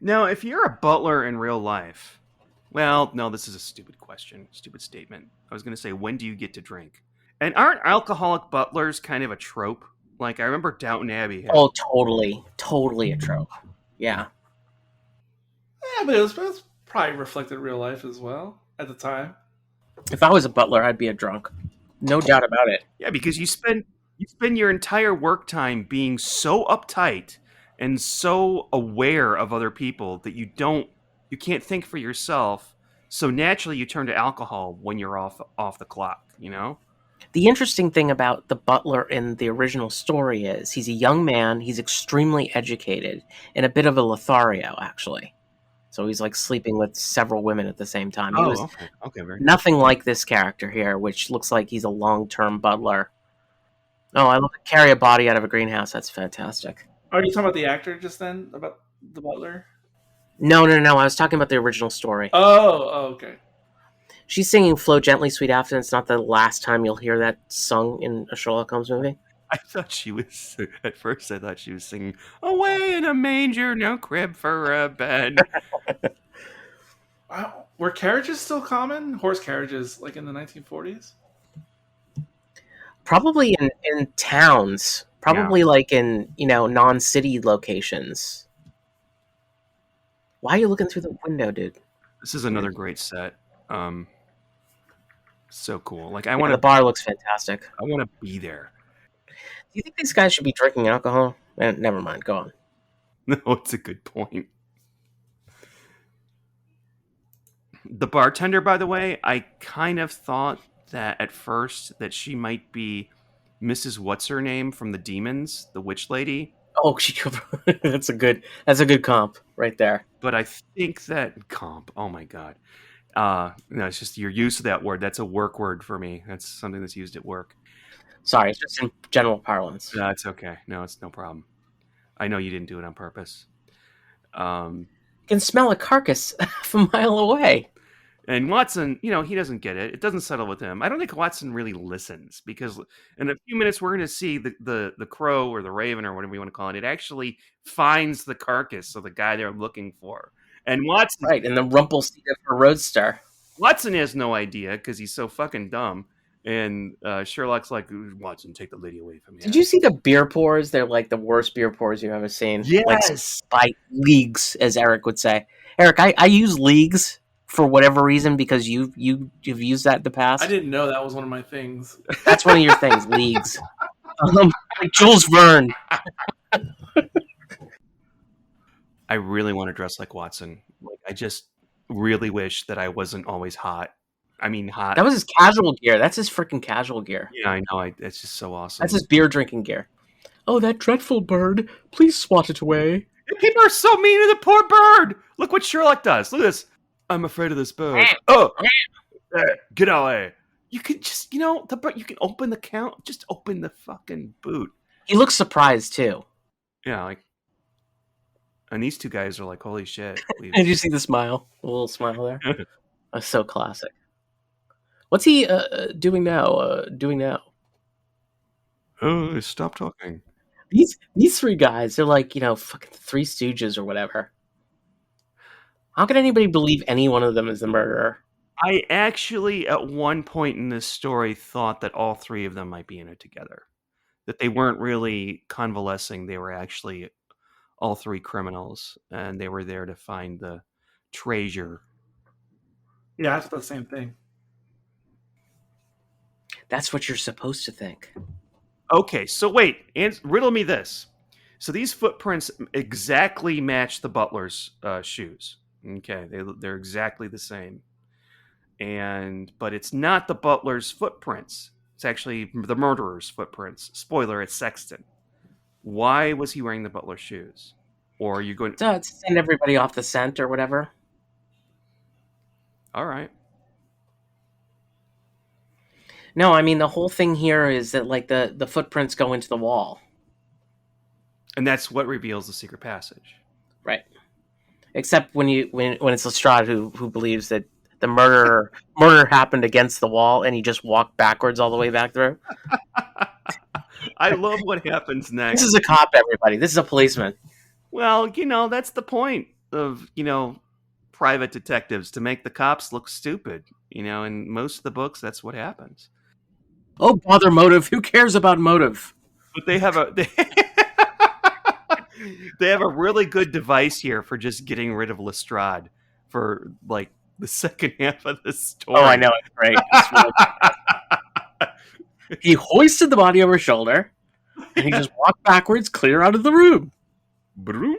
Now, if you're a butler in real life, well, no, this is a stupid question, stupid statement. I was going to say, when do you get to drink? And aren't alcoholic butlers kind of a trope? Like, I remember Downton Abbey. Oh, totally a trope. Yeah. Yeah, but it was probably reflected in real life as well at the time. If I was a butler, I'd be a drunk. No doubt about it. Yeah, because you spend your entire work time being so uptight and so aware of other people that you can't think for yourself. So naturally, you turn to alcohol when you're off the clock. You know. The interesting thing about the butler in the original story is he's a young man. He's extremely educated and a bit of a Lothario, actually. So he's like sleeping with several women at the same time. He was okay, very nothing like this character here, which looks like he's a long-term butler. Oh, I love to carry a body out of a greenhouse. That's fantastic. Are you talking about the actor just then? About the butler? No. I was talking about the original story. Oh, okay. She's singing Flow Gently, Sweet Afternoon. It's not the last time you'll hear that sung in a Sherlock Holmes movie. I thought she was, at first I thought she was singing, "Away in a manger, no crib for a bed." Wow. Were carriages still common? Horse carriages, like in the 1940s? Probably in towns. Probably like in, non-city locations. Why are you looking through the window, dude? This is another great set. So cool. Like the bar looks fantastic. I want to be there. Do you think these guys should be drinking alcohol? Never mind. Go on. No, it's a good point. The bartender, by the way, I kind of thought that at first that she might be Mrs. What's her name from the Demons, the witch lady. Oh, that's a good comp right there. But I think that comp. Oh my god. No, it's just you're used to that word. That's a work word for me. That's something that's used at work. Sorry, it's just in general parlance. No, it's okay. No, it's no problem. I know you didn't do it on purpose. You can smell a carcass from a mile away. And Watson, he doesn't get it. It doesn't settle with him. I don't think Watson really listens because in a few minutes we're going to see the crow or the raven or whatever you want to call it. It actually finds the carcass of the guy they're looking for. And Watson, right, and the Rumpelstiltskin Roadster. Watson has no idea because he's so fucking dumb. And Sherlock's like, Watson, take the lady away from me. Did you see the beer pours? They're like the worst beer pours you've ever seen. Yes. Like by leagues, as Eric would say. Eric, I use leagues for whatever reason because you've used that in the past. I didn't know that was one of my things. That's one of your things, leagues. Like Jules Verne. I really want to dress like Watson. Like, I just really wish that I wasn't always hot. I mean, hot. That was his casual gear. That's his freaking casual gear. Yeah, I know. It's just so awesome. That's his beer drinking gear. Oh, that dreadful bird. Please swat it away. People are so mean to the poor bird. Look what Sherlock does. Look at this. I'm afraid of this bird. Oh, get away. You can just, you can open the count. Just open the fucking boot. He looks surprised, too. Yeah, like. And these two guys are like, holy shit. Did you see the smile? A little smile there. That's so classic. What's he doing now? Oh, stop talking. These three guys, they're like, fucking Three Stooges or whatever. How can anybody believe any one of them is the murderer? I actually, at one point in this story, thought that all three of them might be in it together. That they weren't really convalescing. They were actually all three criminals, and they were there to find the treasure. Yeah, I thought the same thing. That's what you're supposed to think. Okay, so wait, riddle me this. So these footprints exactly match the butler's shoes. Okay, they're exactly the same. But it's not the butler's footprints. It's actually the murderer's footprints. Spoiler, it's Sexton. Why was he wearing the butler's shoes? Or are you going to send everybody off the scent or whatever? All right. No, I mean, the whole thing here is that, like, the footprints go into the wall. And that's what reveals the secret passage. Right. Except when it's Lestrade who believes that the murder happened against the wall and he just walked backwards all the way back through. I love what happens next. This is a cop, everybody. This is a policeman. Well, that's the point of, private detectives, to make the cops look stupid. In most of the books, that's what happens. Oh, bother motive. Who cares about motive? But they have they have a really good device here for just getting rid of Lestrade for, like, the second half of the story. Oh, I know. It's great. It's really he hoisted the body over his shoulder, and he just walked backwards, clear out of the room. Broom?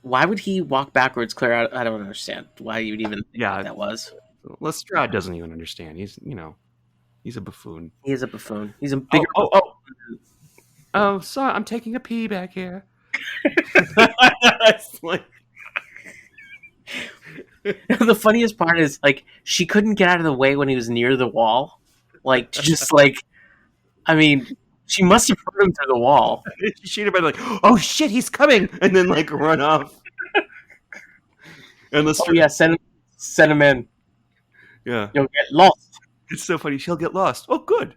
Why would he walk backwards, clear out? I don't understand why you'd even think that was. Lestrade doesn't even understand. He's a buffoon. He is a buffoon. He's a bigger. Oh, sorry, I'm taking a pee back here. The funniest part is, like, she couldn't get out of the way when he was near the wall. Like, just like, I mean, she must have heard him through the wall. She'd have been like, "Oh shit, he's coming!" and then, like, run off. And Lestrade, send him in. Yeah, you'll get lost. It's so funny. She'll get lost. Oh, good.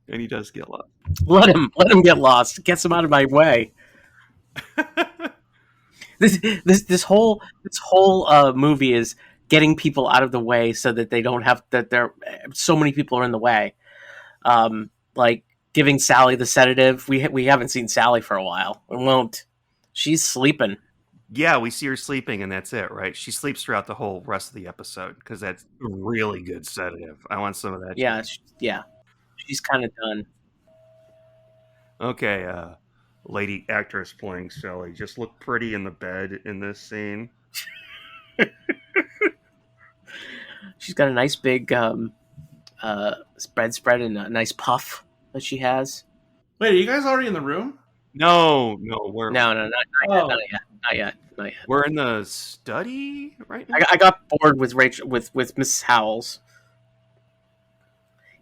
And he does get lost. Let him get lost. Gets him out of my way. This whole movie is getting people out of the way so that they don't have so many people are in the way. Like giving Sally the sedative. We haven't seen Sally for a while. We won't. She's sleeping. Yeah, we see her sleeping, and that's it, right? She sleeps throughout the whole rest of the episode because that's a really good sedative. I want some of that. Yeah, she's kind of done. Okay, lady actress playing Sally, just look pretty in the bed in this scene. She's got a nice big spread and a nice puff that she has. Wait, are you guys already in the room? No, we're not yet. We're in the study right now. I got bored with Rachel with Miss Howells.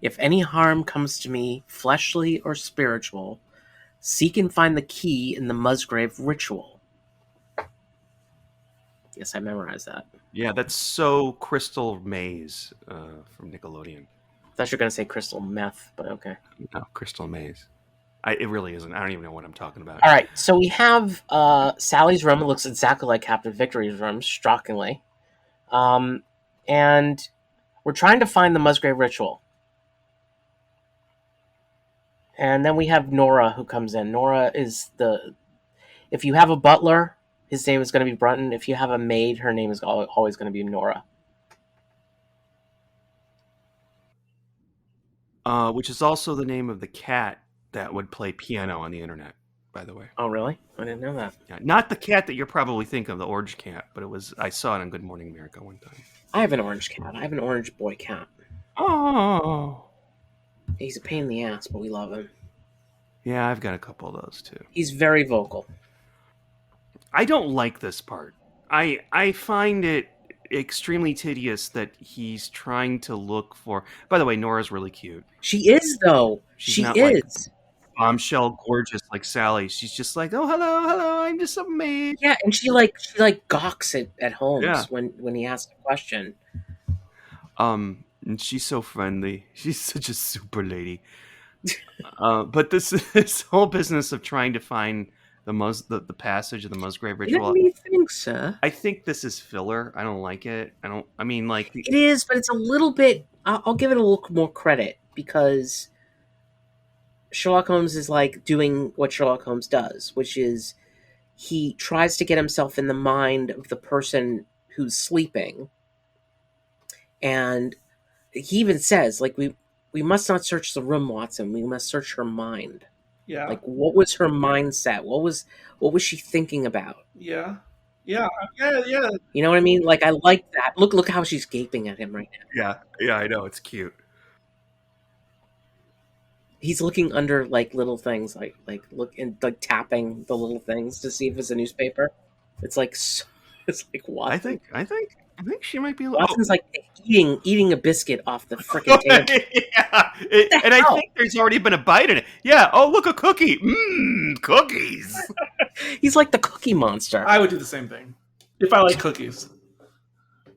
If any harm comes to me, fleshly or spiritual, seek and find the key in the Musgrave ritual. Yes, I memorized that. Yeah, that's so Crystal Maze from Nickelodeon. I thought you were going to say crystal meth, but okay. No, Crystal Maze. It really isn't. I don't even know what I'm talking about. All right, so we have Sally's room. It looks exactly like Captain Victory's room, shockingly. And we're trying to find the Musgrave ritual. And then we have Nora who comes in. Nora is if you have a butler, his name is going to be Brunton. If you have a maid, her name is always going to be Nora. Which is also the name of the cat that would play piano on the internet, by the way. Oh, really? I didn't know that. Yeah, not the cat that you're probably thinking of, the orange cat, but I saw it on Good Morning America one time. I have an orange cat. I have an orange boy cat. Oh. He's a pain in the ass, but we love him. Yeah, I've got a couple of those, too. He's very vocal. I don't like this part. I find it extremely tedious that he's trying to look for... By the way, Nora's really cute. She is, though. She is. bombshell gorgeous like Sally. She's just like, oh, hello, I'm just a maid. Yeah, and she gawks at Yeah. Holmes when he asks a question. And she's so friendly. She's such a super lady. But this whole business of trying to find the passage of the Musgrave What ritual, do you think, sir? I think this is filler. I don't like it. I mean, like, It is, but it's a little bit. I'll give it a little more credit because Sherlock Holmes is like doing what Sherlock Holmes does, which is he tries to get himself in the mind of the person who's sleeping, and he even says, like, we must not search the room, Watson. We must search her mind. Yeah. Like, what was her mindset? What was she thinking about? Yeah. Yeah. You know what I mean? Like, I like that. Look how she's gaping at him right now. yeah, I know, it's cute. He's looking under like little things, like look and like tapping the little things to see if it's a newspaper. It's like Watson. I think she might be. Watson's like eating a biscuit off the frickin' table. Yeah, and I think there's already been a bite in it. Yeah. Oh, look, a cookie. Cookies. He's like the Cookie Monster. I would do the same thing if I like cookies.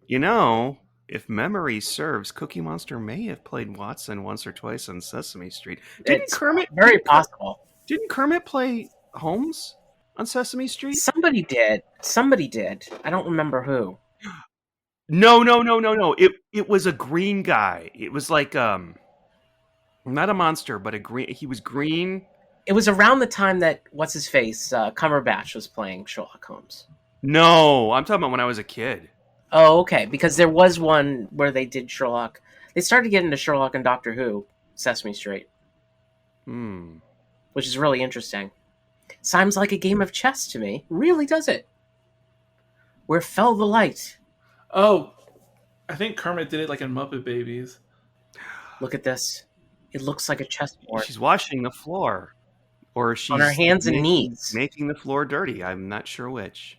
You know, if memory serves, Cookie Monster may have played Watson once or twice on Sesame Street. It's very possible. Didn't Kermit play Holmes on Sesame Street? Somebody did. I don't remember who. No. It was a green guy. It was like not a monster, but a green. He was green. It was around the time that what's his face Cumberbatch was playing Sherlock Holmes. No, I'm talking about when I was a kid. Oh, okay. Because there was one where they did Sherlock. They started getting into Sherlock and Doctor Who, Sesame Street. Which is really interesting. Sounds like a game of chess to me. Really does it. Where fell the light? Oh, I think Kermit did it like in Muppet Babies. Look at this. It looks like a chessboard. She's washing the floor. Or she's on her hands and knees. Making the floor dirty. I'm not sure which.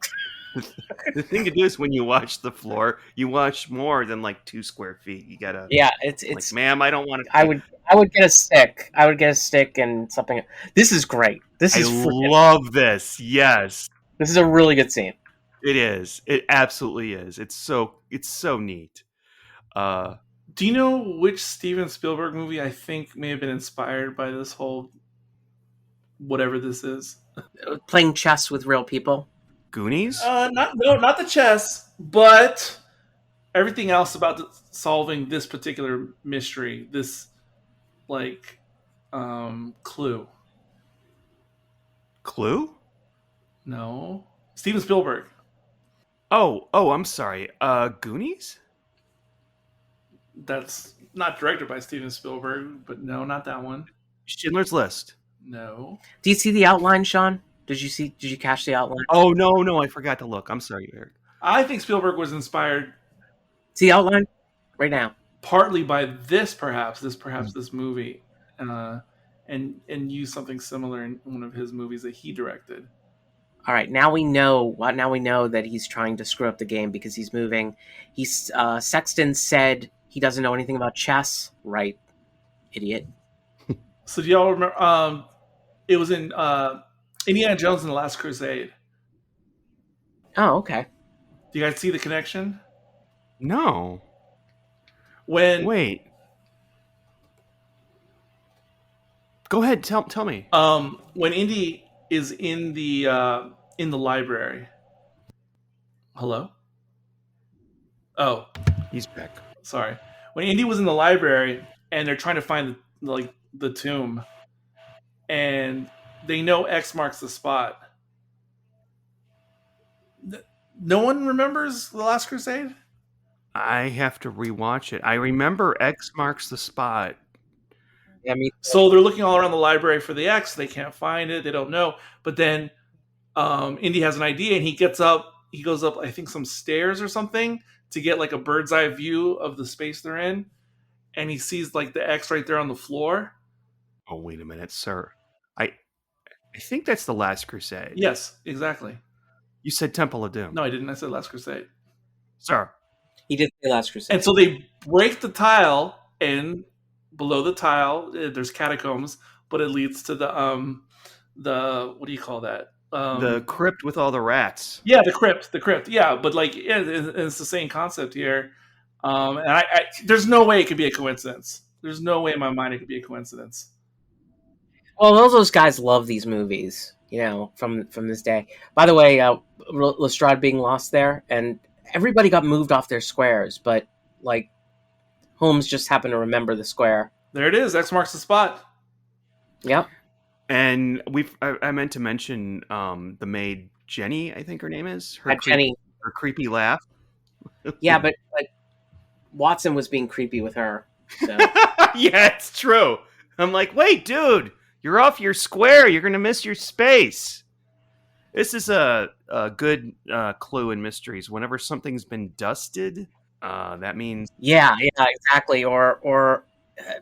The thing to do is when you wash the floor, you wash more than like 2 square feet. You gotta. Yeah, it's like, ma'am, I don't want to. I would get a stick. I would get a stick and something. This is great. I love this. Yes, this is a really good scene. It is. It absolutely is. It's so neat. Do you know which Steven Spielberg movie I think may have been inspired by this whole whatever this is? Playing chess with real people. Goonies? Not the chess, but everything else about solving this particular mystery. This like clue. Clue? No, Steven Spielberg. Oh, I'm sorry. Goonies? That's not directed by Steven Spielberg, but no, not that one. Schindler's List. No. Do you see the outline, Sean? Did you catch the outline? Oh, no, I forgot to look. I'm sorry, Eric. I think Spielberg was inspired. See the outline right now. Partly by this movie, and used something similar in one of his movies that he directed. All right, now we know that he's trying to screw up the game because he's moving. Sexton said he doesn't know anything about chess. Right, idiot. So do y'all remember? It was in Indiana Jones and the Last Crusade. Oh, okay. Do you guys see the connection? No. Wait. Go ahead. Tell me. When Indy is in the library. Hello? Oh. He's back. Sorry. When Indy was in the library and they're trying to find the tomb, and they know X marks the spot. No one remembers The Last Crusade? I have to rewatch it. I remember X marks the spot. Yeah, so they're looking all around the library for the X. They can't find it. They don't know. But then Indy has an idea, and he goes up, I think, some stairs or something to get like a bird's eye view of the space they're in. And he sees like the X right there on the floor. Oh, wait a minute, sir. I think that's The Last Crusade. Yes, exactly. You said Temple of Doom. No, I didn't. I said Last Crusade. Sir. He did say Last Crusade. And so they break the tile, and below the tile. There's catacombs, but it leads to the what do you call that? The crypt with all the rats. Yeah, the crypt. Yeah, but like, yeah, it's the same concept here. And there's no way it could be a coincidence. There's no way in my mind it could be a coincidence. Well, those guys love these movies, from this day. By the way, Lestrade being lost there, and everybody got moved off their squares, but like Holmes just happened to remember the square. There it is. X marks the spot. Yep. And I meant to mention the maid Jenny, I think her name is. Jenny. Her creepy laugh. Yeah, but Watson was being creepy with her. So. Yeah, it's true. I'm like, wait, dude, you're off your square. You're gonna miss your space. This is a good clue in mysteries. Whenever something's been dusted, that means yeah, exactly. Or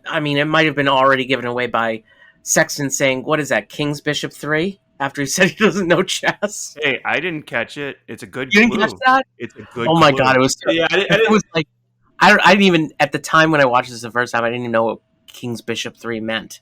I mean, it might have been already given away by Sexton saying, "What is that? King's Bishop 3?" After he said he doesn't know chess. Hey, I didn't catch it. It's a good. You clue. didn't catch that? It's a good. Oh my clue. god, it was. Yeah, it was like I didn't even at the time when I watched this the first time. I didn't even know what King's Bishop 3 meant.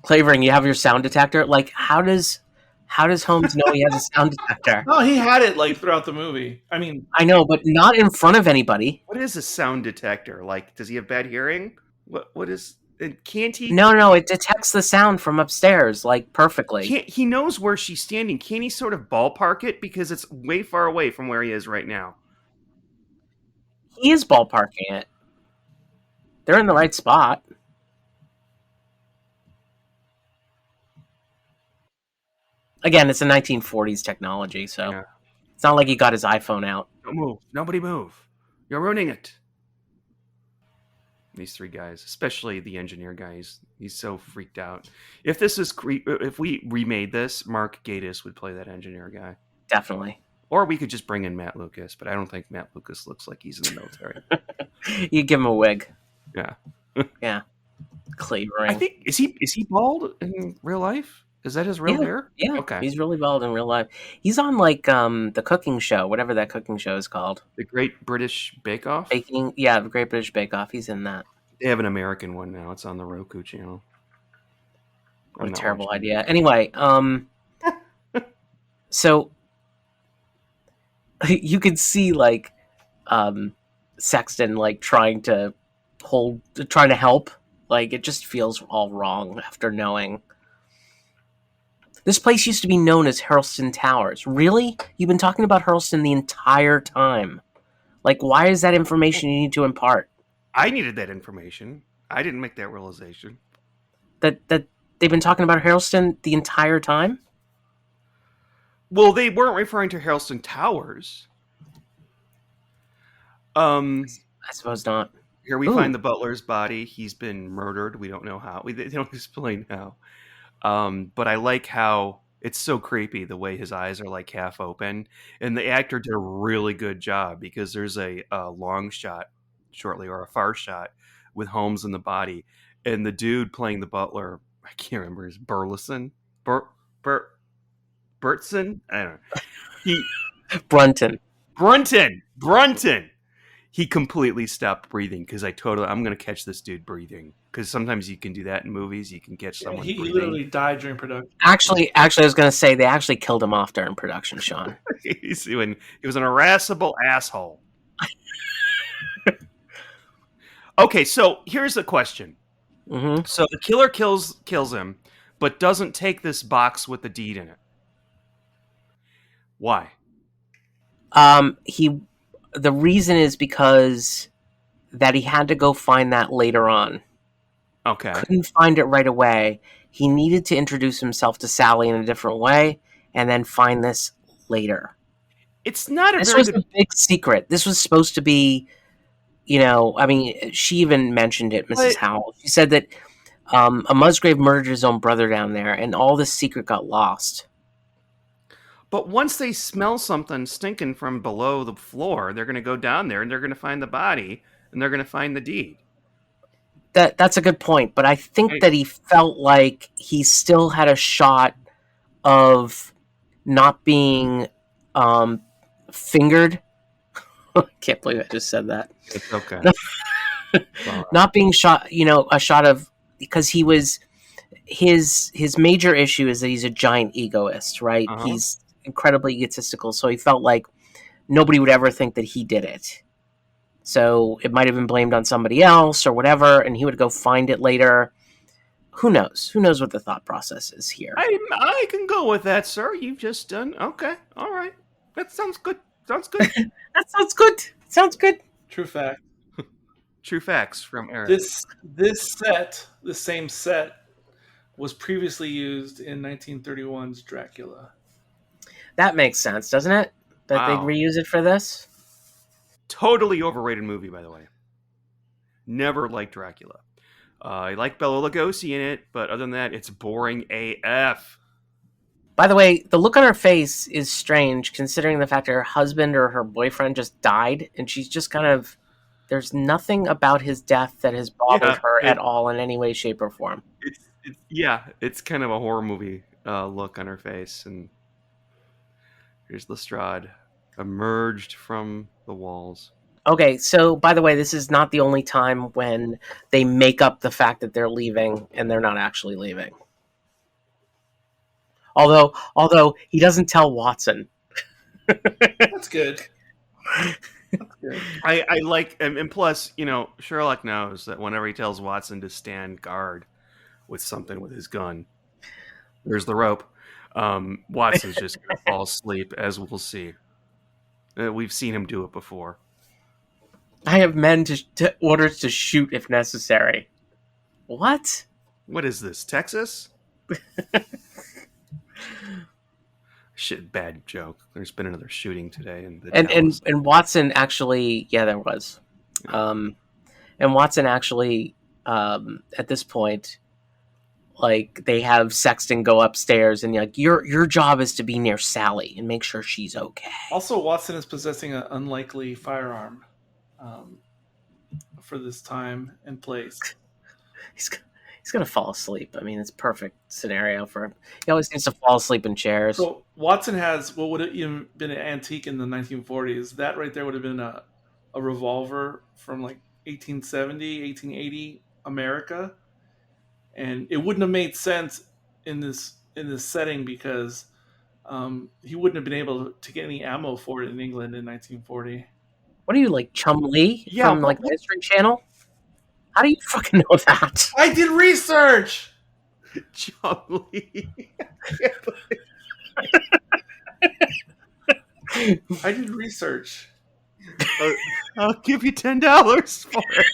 Clavering, you have your sound detector. Like, how does Holmes know he has a sound detector? No, he had it like throughout the movie. I mean, I know, but not in front of anybody. What is a sound detector? Like, does he have bad hearing? What is? Can't he? No, it detects the sound from upstairs like perfectly. He knows where she's standing. Can't he sort of ballpark it because it's way far away from where he is right now? He is ballparking it. They're in the right spot. Again, it's a 1940s technology, so Yeah. It's not like he got his iPhone out. Don't move. Nobody move. You're ruining it. These three guys, especially the engineer guy, he's so freaked out. If we remade this, Mark Gatiss would play that engineer guy. Definitely. Or we could just bring in Matt Lucas, but I don't think Matt Lucas looks like he's in the military. You give him a wig. Yeah. Yeah. Clavering. I think is he bald in real life? Is that his real hair? Yeah. Okay. He's really bald in real life. He's on like the cooking show, whatever that cooking show is called. The Great British Bake Off? Baking, yeah, the Great British Bake Off. He's in that. They have an American one now. It's on the Roku channel. What a terrible idea. Anyway, so you could see like Sexton like trying to help. Like it just feels all wrong after knowing. This place used to be known as Hurlston Towers. Really? You've been talking about Hurlston the entire time. Like, why is that information you need to impart? I needed that information. I didn't make that realization. That they've been talking about Hurlston the entire time? Well, they weren't referring to Hurlston Towers. I suppose not. Here we find the butler's body. He's been murdered. We don't know how. They don't explain how. But I like how it's so creepy the way his eyes are like half open, and the actor did a really good job because there's a long shot shortly or a far shot with Holmes in the body, and the dude playing the butler, I can't remember his Burleson, Burtson, I don't know. Brunton. He completely stopped breathing because I'm going to catch this dude breathing. Because sometimes you can do that in movies. You can catch someone breathing. He literally died during production. Actually, I was going to say they actually killed him off during production, Sean. He was an irascible asshole. Okay, so here's the question. Mm-hmm. So the killer kills him, but doesn't take this box with the deed in it. Why? The reason is because that he had to go find that later on. Okay. Couldn't find it right away. He needed to introduce himself to Sally in a different way and then find this later. It's not This was a big secret. This was supposed to be, I mean, she even mentioned it, Mrs. Howell. She said that a Musgrave murdered his own brother down there and all this secret got lost. But once they smell something stinking from below the floor, they're going to go down there and they're going to find the body and they're going to find the deed. That's a good point, but I think that he felt like he still had a shot of not being fingered. I can't believe I just said that. It's okay. Not being shot, a shot of, because he was his major issue is that he's a giant egoist, right? Uh-huh. He's incredibly egotistical, so he felt like nobody would ever think that he did it. So it might have been blamed on somebody else or whatever, and he would go find it later. Who knows? Who knows what the thought process is here? I can go with that, sir. You've just done okay. All right, that sounds good. Sounds good. That sounds good. Sounds good. True fact. True facts from Eric. This same set, was previously used in 1931's Dracula. That makes sense, doesn't it? That Wow. they reuse it for this? Totally overrated movie, by the way. Never liked Dracula. I like Bela Lugosi in it, but other than that, it's boring AF. By the way, the look on her face is strange, considering the fact her husband or her boyfriend just died, and she's just kind of... There's nothing about his death that has bothered her at all in any way, shape, or form. It's kind of a horror movie look on her face, and here's Lestrade emerged from the walls. Okay, so by the way, this is not the only time when they make up the fact that they're leaving and they're not actually leaving. Although he doesn't tell Watson. That's good. That's good. I like, and plus, Sherlock knows that whenever he tells Watson to stand guard with something with his gun, there's the rope. Watson's just going to fall asleep, as we'll see. We've seen him do it before. I have men to orders to shoot if necessary. What? What is this, Texas? Shit, bad joke. There's been another shooting today, and Watson actually, yeah, there was, and Watson actually, at this point, like, they have Sexton go upstairs and like, your job is to be near Sally and make sure she's okay. Also, Watson is possessing an unlikely firearm for this time and place. He's gonna fall asleep. I mean, it's a perfect scenario for him. He always seems to fall asleep in chairs. So Watson has what would have even been an antique in the 1940s. That right there would have been a revolver from like 1870, 1880 America, and it wouldn't have made sense in this setting because he wouldn't have been able to get any ammo for it in England in 1940. What are you, like Chum Lee from like the History Channel? How do you fucking know that? I did research. Chum Lee. I did research. I'll give you $10 for it.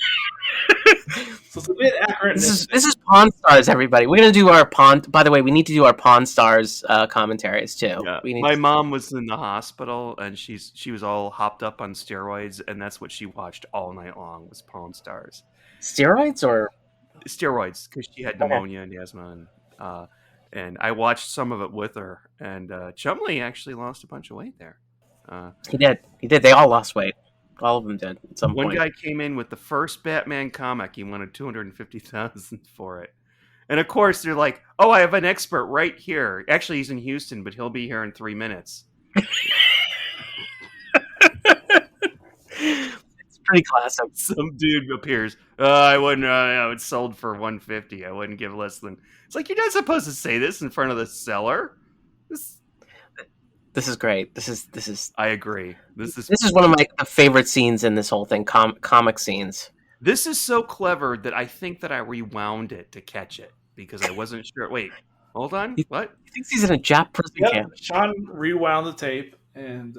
So it's a bit accurate. This is Pawn Stars, everybody. We're gonna do our Pawn. By the way, we need to do our Pawn Stars commentaries too. Yeah. My mom was in the hospital, and she was all hopped up on steroids, and that's what she watched all night long was Pawn Stars. Steroids or steroids, because she had pneumonia and asthma, and I watched some of it with her. And Chumley actually lost a bunch of weight there. He did. They all lost weight. All of them did at some point. One guy came in with the first Batman comic. He wanted $250,000 for it. And of course, they're like, "Oh, I have an expert right here. Actually, he's in Houston, but he'll be here in 3 minutes." It's pretty classic. Some dude appears. I wouldn't. It's sold for $150. I wouldn't give less than. It's like, you're not supposed to say this in front of the seller. This is great. This is. I agree. This is one of my favorite scenes in this whole thing. Comic scenes. This is so clever that I think that I rewound it to catch it because I wasn't sure. Wait, hold on. What? He thinks he's in a Jap prison camp. Sean rewound the tape, and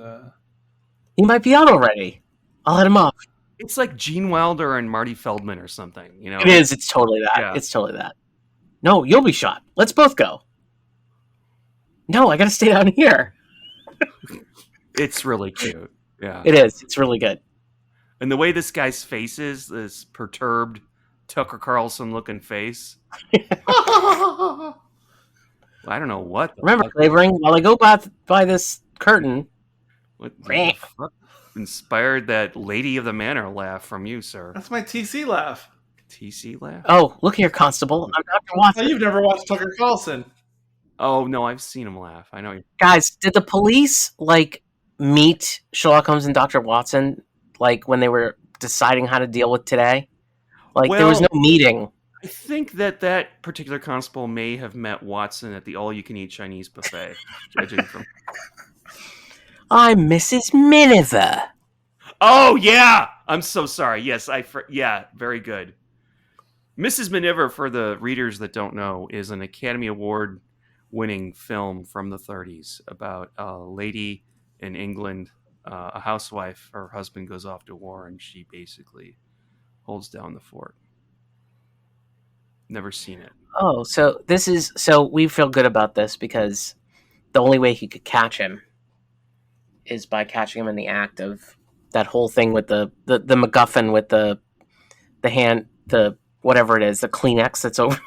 he might be out already. I'll let him off. It's like Gene Wilder and Marty Feldman or something. It is. It's totally that. Yeah. It's totally that. No, you'll be shot. Let's both go. No, I got to stay down here. It's really cute. Yeah, it is. It's really good. And the way this guy's face is, this perturbed Tucker Carlson looking face. I don't know what. Remember, Clavering, while I go by this curtain. What the fuck inspired that Lady of the Manor laugh from you, sir? That's my TC laugh. TC laugh? Oh, look here, Constable. I'm Dr. Watson. Oh, you've never watched Tucker Carlson. Oh, no, I've seen him laugh. I know. Guys, did the police, meet Sherlock Holmes and Dr. Watson, when they were deciding how to deal with today? Like, there was no Well, meeting. I think that particular constable may have met Watson at the all-you-can-eat Chinese buffet, judging from. I'm Mrs. Miniver. Oh yeah, I'm so sorry. Yes, yeah, very good. Mrs. Miniver, for the readers that don't know, is an Academy Award winning film from the 30s about a lady in England, a housewife. Her husband goes off to war, and she basically holds down the fort. Never seen it. Oh, so we feel good about this because the only way he could catch him is by catching him in the act of that whole thing with the MacGuffin with the hand, the whatever it is, the Kleenex that's over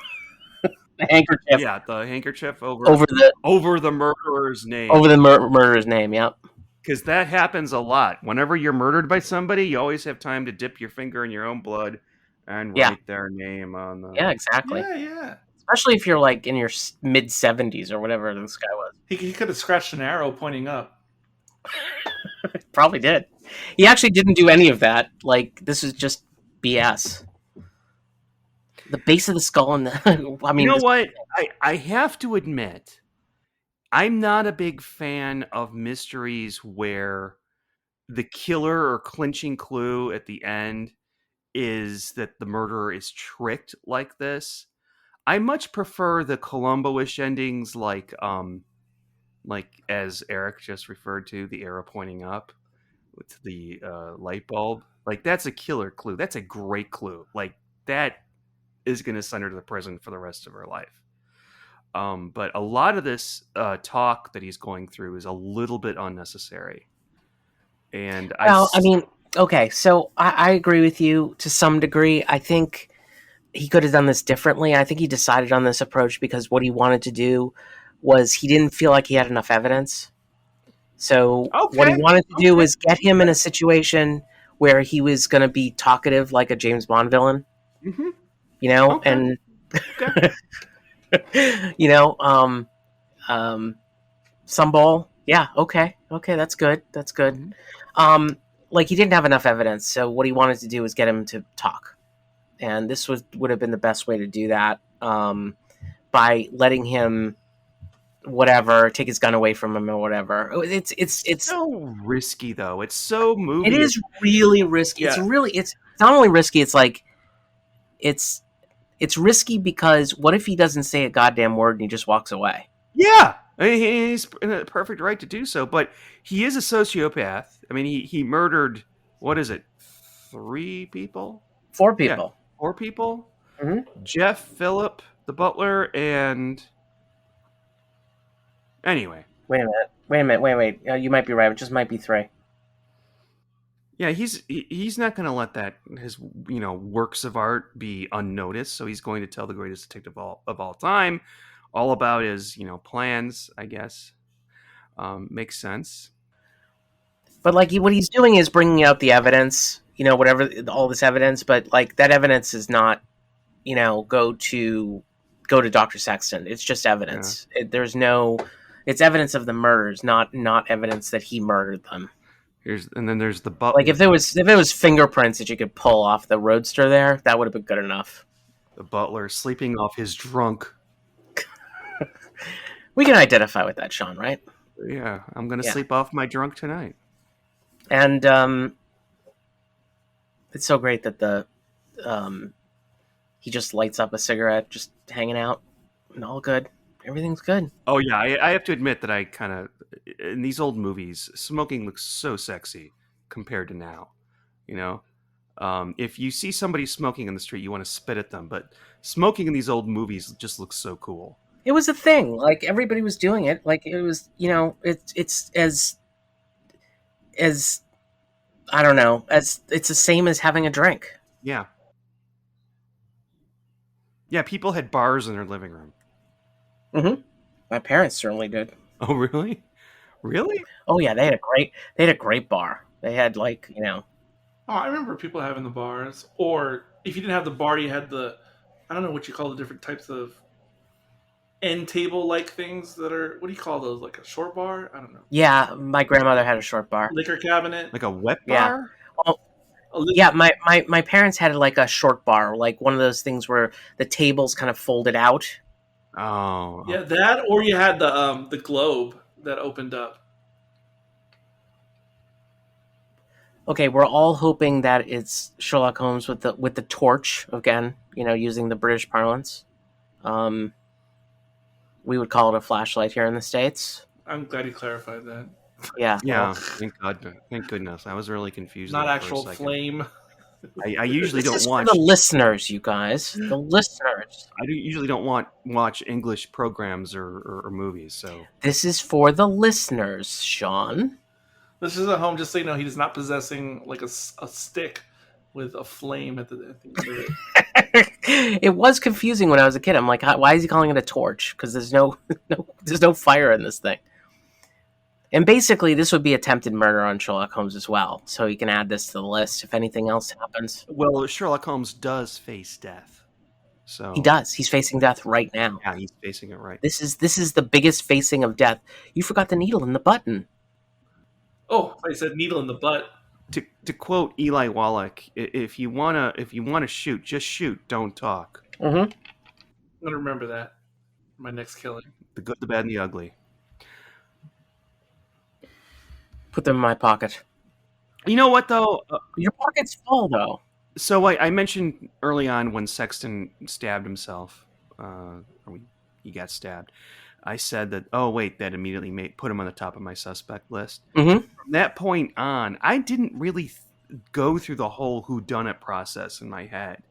the handkerchief Yeah, the handkerchief over the murderer's name. Over the murderer's name, yep. Because that happens a lot. Whenever you're murdered by somebody, you always have time to dip your finger in your own blood and write their name on the. Yeah, exactly. Yeah. Especially if you're like in your mid 70s or whatever this guy was. He could have scratched an arrow pointing up. Probably did. He actually didn't do any of that. Like, this is just BS. The base of the skull and the. I mean, you know what? I have to admit, I'm not a big fan of mysteries where the killer or clinching clue at the end is that the murderer is tricked like this. I much prefer the Columbo-ish endings, like as Eric just referred to, the arrow pointing up with the light bulb. Like, that's a killer clue. That's a great clue. Like, that is going to send her to the prison for the rest of her life. But a lot of this talk that he's going through is a little bit unnecessary. And I mean, okay, so I agree with you to some degree. I think he could have done this differently. I think he decided on this approach because what he wanted to do was he didn't feel like he had enough evidence. So what he wanted to do was get him in a situation where he was going to be talkative like a James Bond villain. Mm-hmm. You know, and you know, some ball. Yeah, okay, that's good. Like, he didn't have enough evidence, so what he wanted to do was get him to talk, and this would have been the best way to do that, by letting him take his gun away from him or whatever. It's so risky though. It's so movie. It is really risky. Yeah. It's not only risky. It's like it's risky because what if he doesn't say a goddamn word and he just walks away? Yeah, I mean, he's in a perfect right to do so, but he is a sociopath. I mean, he murdered, what is it, 3 people? 4 people. Yeah, 4 people? Mm-hmm. Jeff, Philip, the butler, and... Anyway. Wait a minute. You might be right. It just might be 3. Yeah, he's not going to let that, his works of art be unnoticed, so he's going to tell the greatest detective of all time all about his, plans, I guess. Makes sense. But like what he's doing is bringing out the evidence, whatever, all this evidence, but like that evidence is not, go to Dr. Sexton. It's just evidence. Yeah. It's evidence of the murders, not evidence that he murdered them. And then there's the butler. Like if there was fingerprints that you could pull off the roadster there, that would have been good enough. The butler sleeping off his drunk. We can identify with that, Sean, right? Yeah, I'm going to sleep off my drunk tonight. And it's so great that he just lights up a cigarette, just hanging out, and all good. Everything's good. Oh yeah, I have to admit that I kind of, in these old movies, smoking looks so sexy compared to now. If you see somebody smoking in the street, you want to spit at them, but smoking in these old movies just looks so cool. It was a thing. Like everybody was doing it. Like it was, it's as I don't know, as it's the same as having a drink. Yeah. Yeah, people had bars in their living room. Mm-hmm. My parents certainly did. Oh, really? Really? Oh yeah, they had a great bar. They had Oh, I remember people having the bars, or if you didn't have the bar, you had I don't know what you call the different types of end table like things that are, what do you call those? Like a short bar? I don't know. Yeah, my grandmother had a short bar. Liquor cabinet. Like a wet bar? Yeah. Yeah, my parents had like a short bar, like one of those things where the tables kind of folded out. Oh, Yeah, that or you had the globe that opened up. Okay, we're all hoping that it's Sherlock Holmes with the torch again. Using the British parlance. We would call it a flashlight here in the States. I'm glad you clarified that. Yeah. yeah. Well, Thank God. Thank goodness. I was really confused Not there for a actual second. flame. I usually this don't is watch. for the listeners, you guys. The listeners. Usually don't watch English programs or movies. So This is for the listeners, Sean. This is at home, just so you know, he is not possessing like a stick with a flame at the end of it. It was confusing when I was a kid. I'm like, why is he calling it a torch? Because there's no fire in this thing. And basically, this would be attempted murder on Sherlock Holmes as well. So you can add this to the list if anything else happens. well, Sherlock Holmes does face death. So He does. He's facing death right now. Yeah, he's facing it right. This is the biggest facing of death. You forgot the needle in the button. Oh, I said needle in the butt. To quote Eli Wallach, if you wanna shoot, just shoot, don't talk. Mm-hmm. I'm gonna remember that for my next killing. The good, the bad, and the ugly. Put them in my pocket. You know what though? Your pocket's full though. So I mentioned early on when Sexton stabbed himself, he got stabbed. I said that, oh wait, that immediately put him on the top of my suspect list. Mm-hmm. From that point on, I didn't really go through the whole whodunit process in my head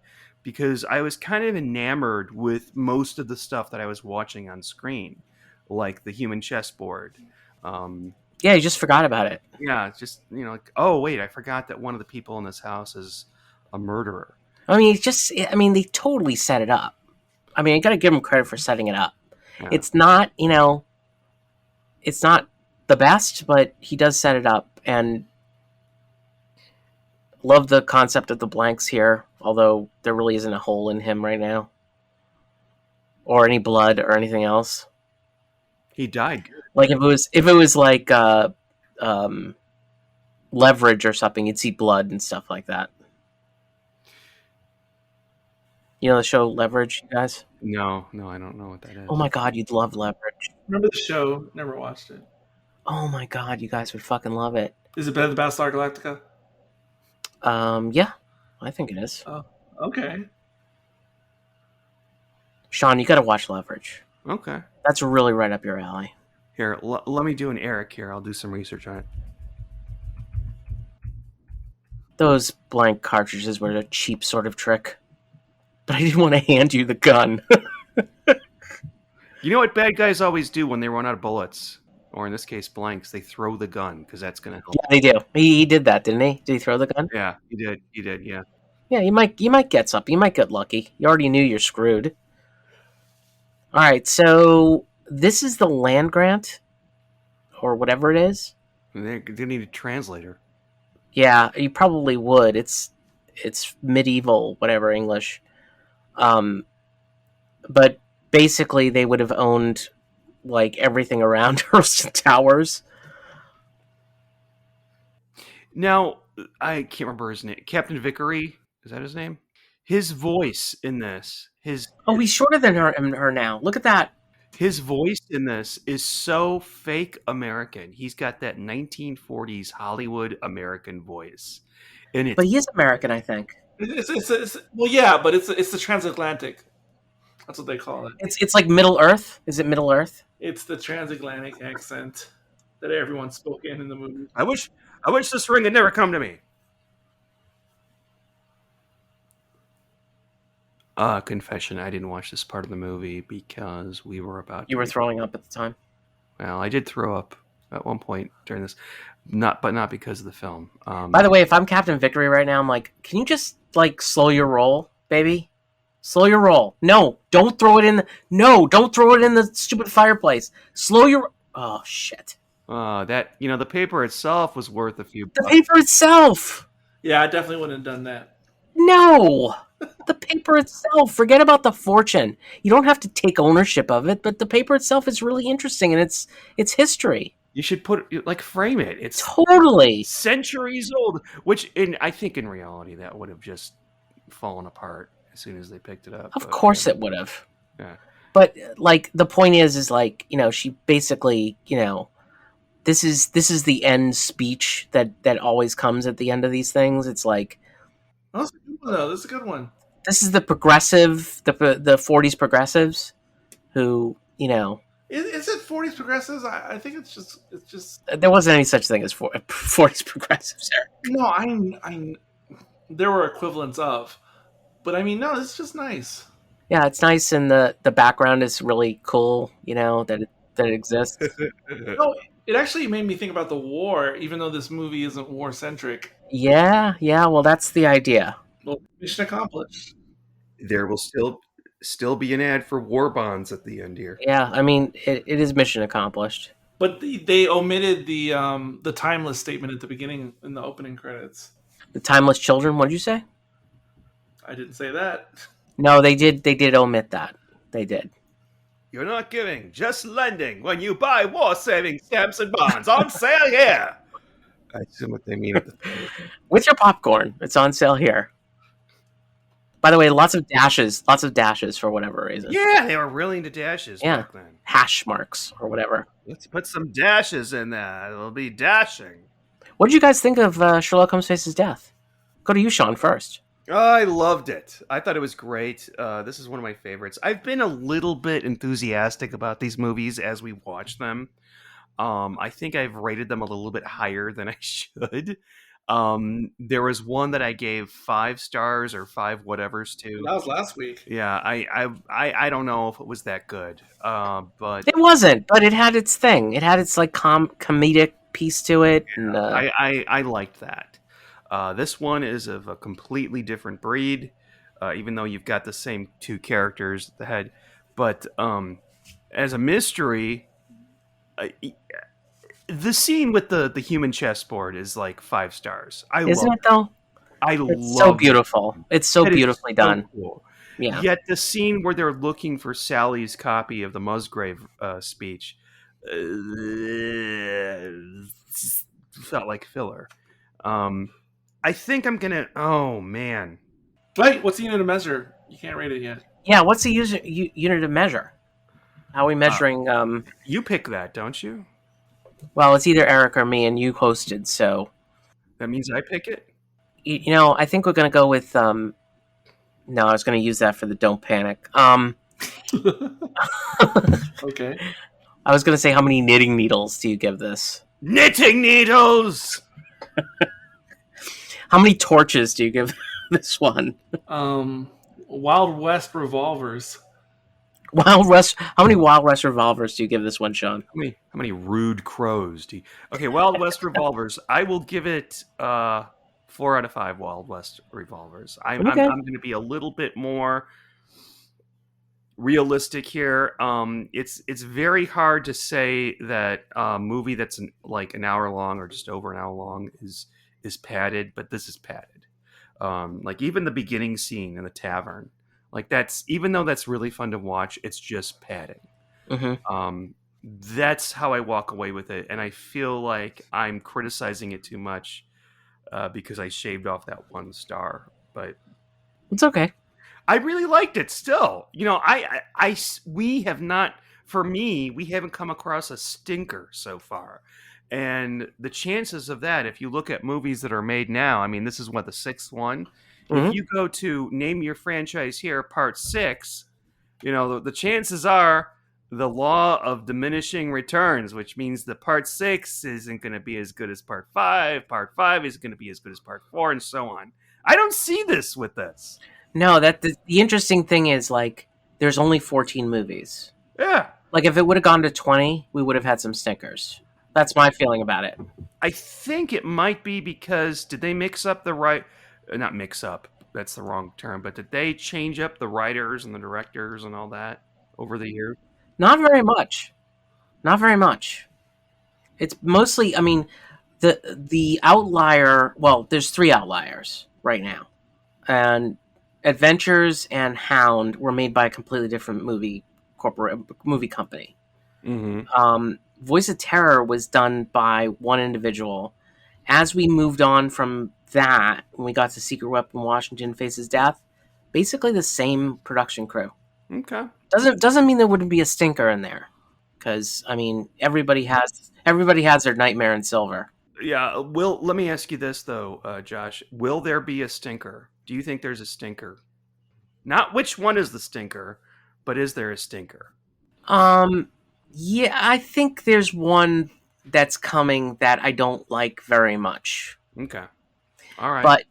because I was kind of enamored with most of the stuff that I was watching on screen, like the human chessboard. Yeah, you just forgot about it. Yeah, it's just, like, oh wait, I forgot that one of the people in this house is a murderer. I mean, they totally set it up. I mean, I gotta give them credit for setting it up. Yeah. It's not, it's not the best, but he does set it up, and love the concept of the blanks here, although there really isn't a hole in him right now. Or any blood or anything else. He died. Like if it was like Leverage or something, you'd see blood and stuff like that. You know the show Leverage, you guys? No, I don't know what that is. Oh my god, you'd love Leverage. Remember the show? Never watched it. Oh my god, you guys would fucking love it. Is it better than Battlestar Galactica? Yeah, I think it is. Oh, okay. Sean, you gotta watch Leverage. Okay. That's really right up your alley. Here, let me do an Eric here. I'll do some research on it. Those blank cartridges were a cheap sort of trick. But I didn't want to hand you the gun. You know what bad guys always do when they run out of bullets, or in this case blanks? They throw the gun because that's going to help. Yeah, they do. He did that, didn't he? Did he throw the gun? Yeah, he did. Yeah. Yeah, you might get something. You might get lucky. You already knew you're screwed. All right, so this is the land grant, or whatever it is. They need a translator. Yeah, you probably would. It's medieval, whatever English. But basically, they would have owned like everything around Hurston Towers. Now, I can't remember his name. Captain Vickery, is that his name? His voice in this, he's shorter than her now. Look at that. His voice in this is so fake American. He's got that 1940s Hollywood American voice, but he is American, I think. Well, yeah, but it's the transatlantic. That's what they call it. It's like Middle Earth. Is it Middle Earth? It's the transatlantic accent that everyone spoke in the movie. I wish this ring had never come to me. Confession: I didn't watch this part of the movie because we were about. You were throwing up at the time. Well, I did throw up at one point during this, not because of the film. By the way, if I'm Captain Vickery right now, I'm like, can you just like slow your roll, baby? Slow your roll. No, don't throw it in. Don't throw it in the stupid fireplace. Slow your. Oh shit. The paper itself was worth a few. The paper itself. Yeah, I definitely wouldn't have done that. No, the paper itself. Forget about the fortune. You don't have to take ownership of it, but the paper itself is really interesting, and it's history. You should frame it. It's Totally. centuries old. I think in reality that would have just fallen apart as soon as they picked it up. Of course it would have. Yeah. But like the point is like, she basically, this is the end speech that always comes at the end of these things. It's like, Oh, that's a good one, though. That's a good one. this is the progressive, the 40s progressives who, Is it 40s progressives? I think it's just. there wasn't any such thing as 40s progressives there. No, I there were equivalents of, but I mean, no, it's just nice. Yeah, it's nice, and the background is really cool. That it exists. No, it actually made me think about the war, even though this movie isn't war centric. Yeah. Well, that's the idea. Well, mission accomplished. There will still be an ad for war bonds at the end here. Yeah, I mean, it is mission accomplished. But they omitted the timeless statement at the beginning in the opening credits. The timeless children. What did you say? I didn't say that. No, they did. They did omit that. They did. You're not giving, just lending when you buy war saving stamps and bonds on sale here. I assume what they mean. With your popcorn, it's on sale here. By the way, lots of dashes for whatever reason. Yeah, they were really into dashes back then. Hash marks or whatever. Let's put some dashes in there. It'll be dashing. What did you guys think of Sherlock Holmes Faces Death? Go to you, Sean, first. I loved it. I thought it was great. This is one of my favorites. I've been a little bit enthusiastic about these movies as we watch them. I think I've rated them a little bit higher than I should. There was one that I gave 5 stars or 5 whatevers to. That was last week. Yeah, I don't know if it was that good. But it wasn't. But it had its thing. It had its like comedic piece to it. Yeah, and, I liked that. This one is of a completely different breed, even though you've got the same 2 characters at the head. But as a mystery, the scene with the human chessboard is like 5 stars. Isn't it though? It's so beautiful. It's so beautifully done. Cool. Yeah. Yet the scene where they're looking for Sally's copy of the Musgrave speech felt like filler. I think I'm gonna. Oh man! Wait, what's the unit of measure? You can't rate it yet. Yeah, what's the unit of measure? How are we measuring? You pick that, don't you? Well, it's either Eric or me, and you hosted, so that means I pick it. I think we're gonna go with. No, I was gonna use that for the don't panic. Okay. I was gonna say, how many knitting needles do you give this? Knitting needles. How many torches do you give this one? Wild West revolvers. Wild West. How many Wild West revolvers do you give this one, Sean? How many rude crows do you? Okay, Wild West revolvers. I will give it 4 out of 5 Wild West revolvers. I'm going to be a little bit more realistic here. It's very hard to say that a movie that's like an hour long or just over an hour long is padded, but this is padded. Like even the beginning scene in the tavern, like even though that's really fun to watch, it's just padding. Mm-hmm. That's how I walk away with it, and I feel like I'm criticizing it too much because I shaved off that 1 star. But it's okay. I really liked it. Still, we haven't come across a stinker so far. And the chances of that, if you look at movies that are made now, I mean, this is the 6th one. Mm-hmm. If you go to Name Your Franchise Here, Part 6, the chances are the law of diminishing returns, which means the Part 6 isn't going to be as good as Part 5. Part 5 isn't going to be as good as Part 4, and so on. I don't see this with this. No, the interesting thing is, like, there's only 14 movies. Yeah. Like, if it would have gone to 20, we would have had some stinkers. That's my feeling about it. I think it might be because did they mix up not mix up, that's the wrong term, but did they change up the writers and the directors and all that over the years? Not very much. It's mostly, I mean, the outlier, well, there's 3 outliers right now. And Adventures and Hound were made by a completely different movie company. Voice of Terror was done by one individual. As we moved on from that, when we got to Secret Weapon Washington Faces Death, basically the same production crew. Okay. Doesn't mean there wouldn't be a stinker in there, because I mean everybody has their Nightmare in Silver. Yeah. Let me ask you this though, Josh. Will there be a stinker? Do you think there's a stinker? Not which one is the stinker, but is there a stinker? Yeah, I think there's one that's coming that I don't like very much. Okay. All right.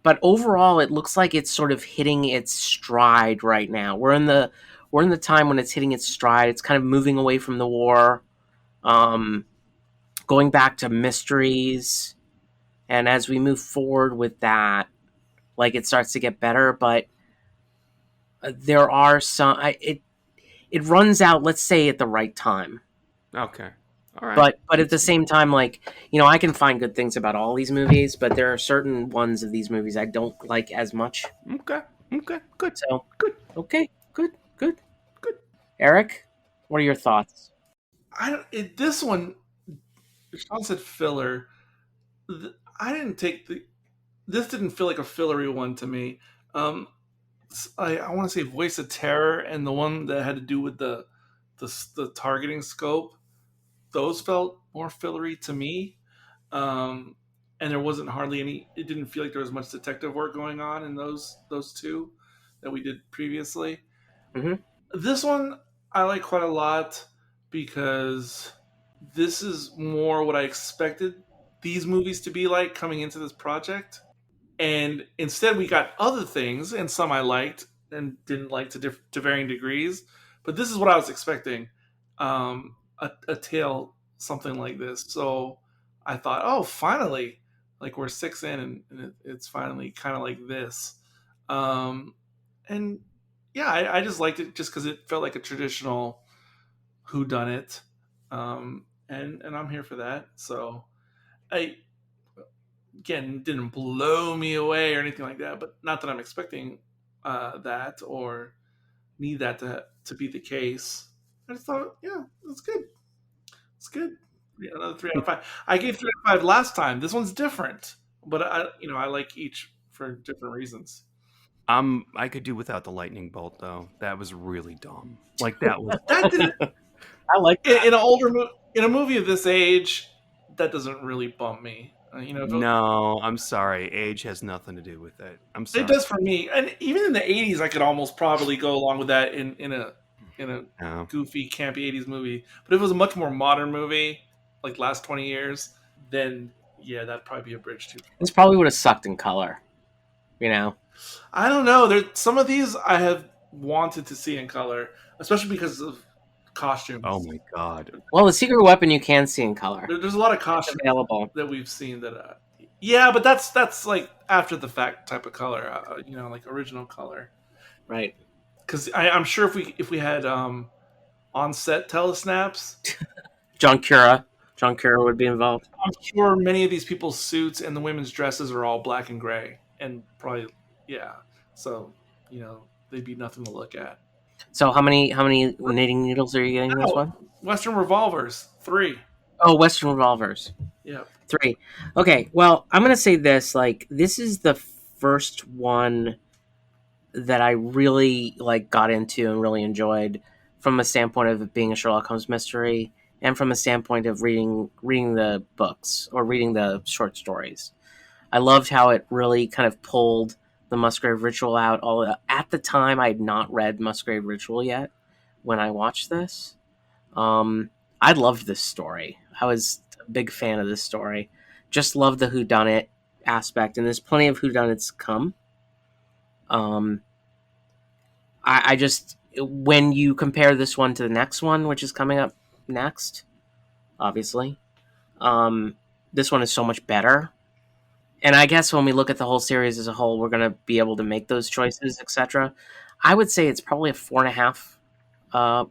But overall, it looks like it's sort of hitting its stride right now. We're in the time when it's hitting its stride. It's kind of moving away from the war, going back to mysteries, and as we move forward with that, like it starts to get better. But there are some. It runs out, let's say, at the right time. Okay. All right. But at the same time, like, I can find good things about all these movies, but there are certain ones of these movies I don't like as much. Okay. Good. So Good. Okay. Good. Eric, what are your thoughts? This one, Sean said filler. I didn't take this didn't feel like a fillery one to me. I want to say Voice of Terror and the one that had to do with the targeting scope. Those felt more fillery to me. And there wasn't hardly any. It didn't feel like there was much detective work going on in those two that we did previously. Mm-hmm. This one I like quite a lot because this is more what I expected these movies to be like coming into this project. And instead, we got other things, and some I liked and didn't like to varying degrees. But this is what I was expecting, a tale something like this. So I thought, oh, finally, like we're 6 in, and it's finally kind of like this. And yeah, I just liked it just because it felt like a traditional whodunit, and I'm here for that. So again, didn't blow me away or anything like that, but not that I'm expecting that or need that to be the case. I just thought, yeah, that's good. It's good. Yeah, another 3 out of 5. I gave 3 out of 5 last time. This one's different, but I like each for different reasons. I could do without the lightning bolt though. That was really dumb. Like that was. That didn't. I like that. In a movie of this age, that doesn't really bump me. No, I'm sorry. Age has nothing to do with it. I'm sorry. It does for me, and even in the '80s, I could almost probably go along with that in a goofy, campy '80s movie. But if it was a much more modern movie, like last 20 years, then yeah, that'd probably be a bridge too. This probably would have sucked in color. I don't know. Some of these I have wanted to see in color, especially because of costumes. Oh my god! Well, the Secret Weapon you can see in color. There's a lot of costumes available that we've seen that. Yeah, but that's like after the fact type of color. Like original color, right? Because I'm sure if we had on set telesnaps, John Cura would be involved. I'm sure many of these people's suits and the women's dresses are all black and gray, and probably So they'd be nothing to look at. So how many knitting needles are you getting in this one? Western revolvers, 3. Oh, Western revolvers. Yeah. 3. Okay, well, I'm going to say this. Like, this is the first one that I really, got into and really enjoyed from a standpoint of it being a Sherlock Holmes mystery and from a standpoint of reading the books or reading the short stories. I loved how it really kind of pulled the Musgrave Ritual out. At the time, I had not read Musgrave Ritual yet when I watched this. I loved this story. I was a big fan of this story. Just loved the whodunit aspect, and there's plenty of whodunits come. I just, when you compare this one to the next one, which is coming up next, obviously, this one is so much better. And I guess when we look at the whole series as a whole, we're going to be able to make those choices, etc. I would say it's probably a 4.5.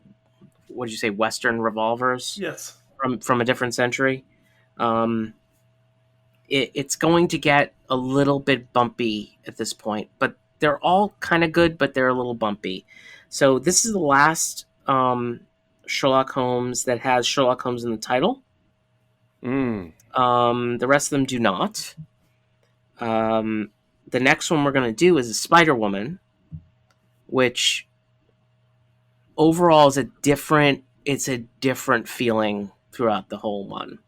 What did you say? Western revolvers? Yes. From a different century. It's going to get a little bit bumpy at this point, but they're all kind of good, but they're a little bumpy. So this is the last Sherlock Holmes that has Sherlock Holmes in the title. Mm. The rest of them do not. The next one we're going to do is a Spider Woman, which overall is a different feeling throughout the whole one,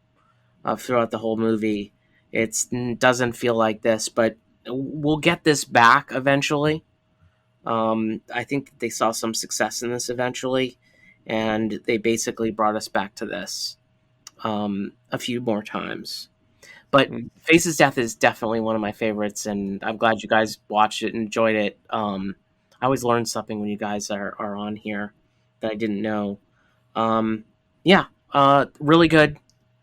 throughout the whole movie. It doesn't feel like this, but we'll get this back eventually. I think they saw some success in this eventually, and they basically brought us back to this a few more times. But Face's Death is definitely one of my favorites, and I'm glad you guys watched it and enjoyed it. I always learn something when you guys are on here that I didn't know. Really good.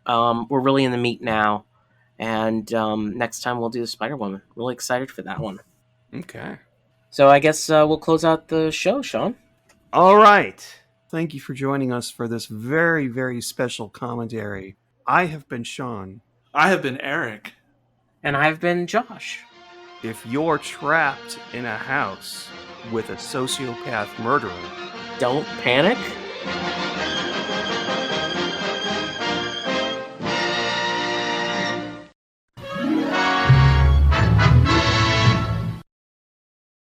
We're really in the meat now, and next time we'll do the Spider Woman. Really excited for that one. Okay. So I guess we'll close out the show, Sean. All right. Thank you for joining us for this very, very special commentary. I have been Sean. I have been Eric. And I've been Josh. If you're trapped in a house with a sociopath murderer, don't panic.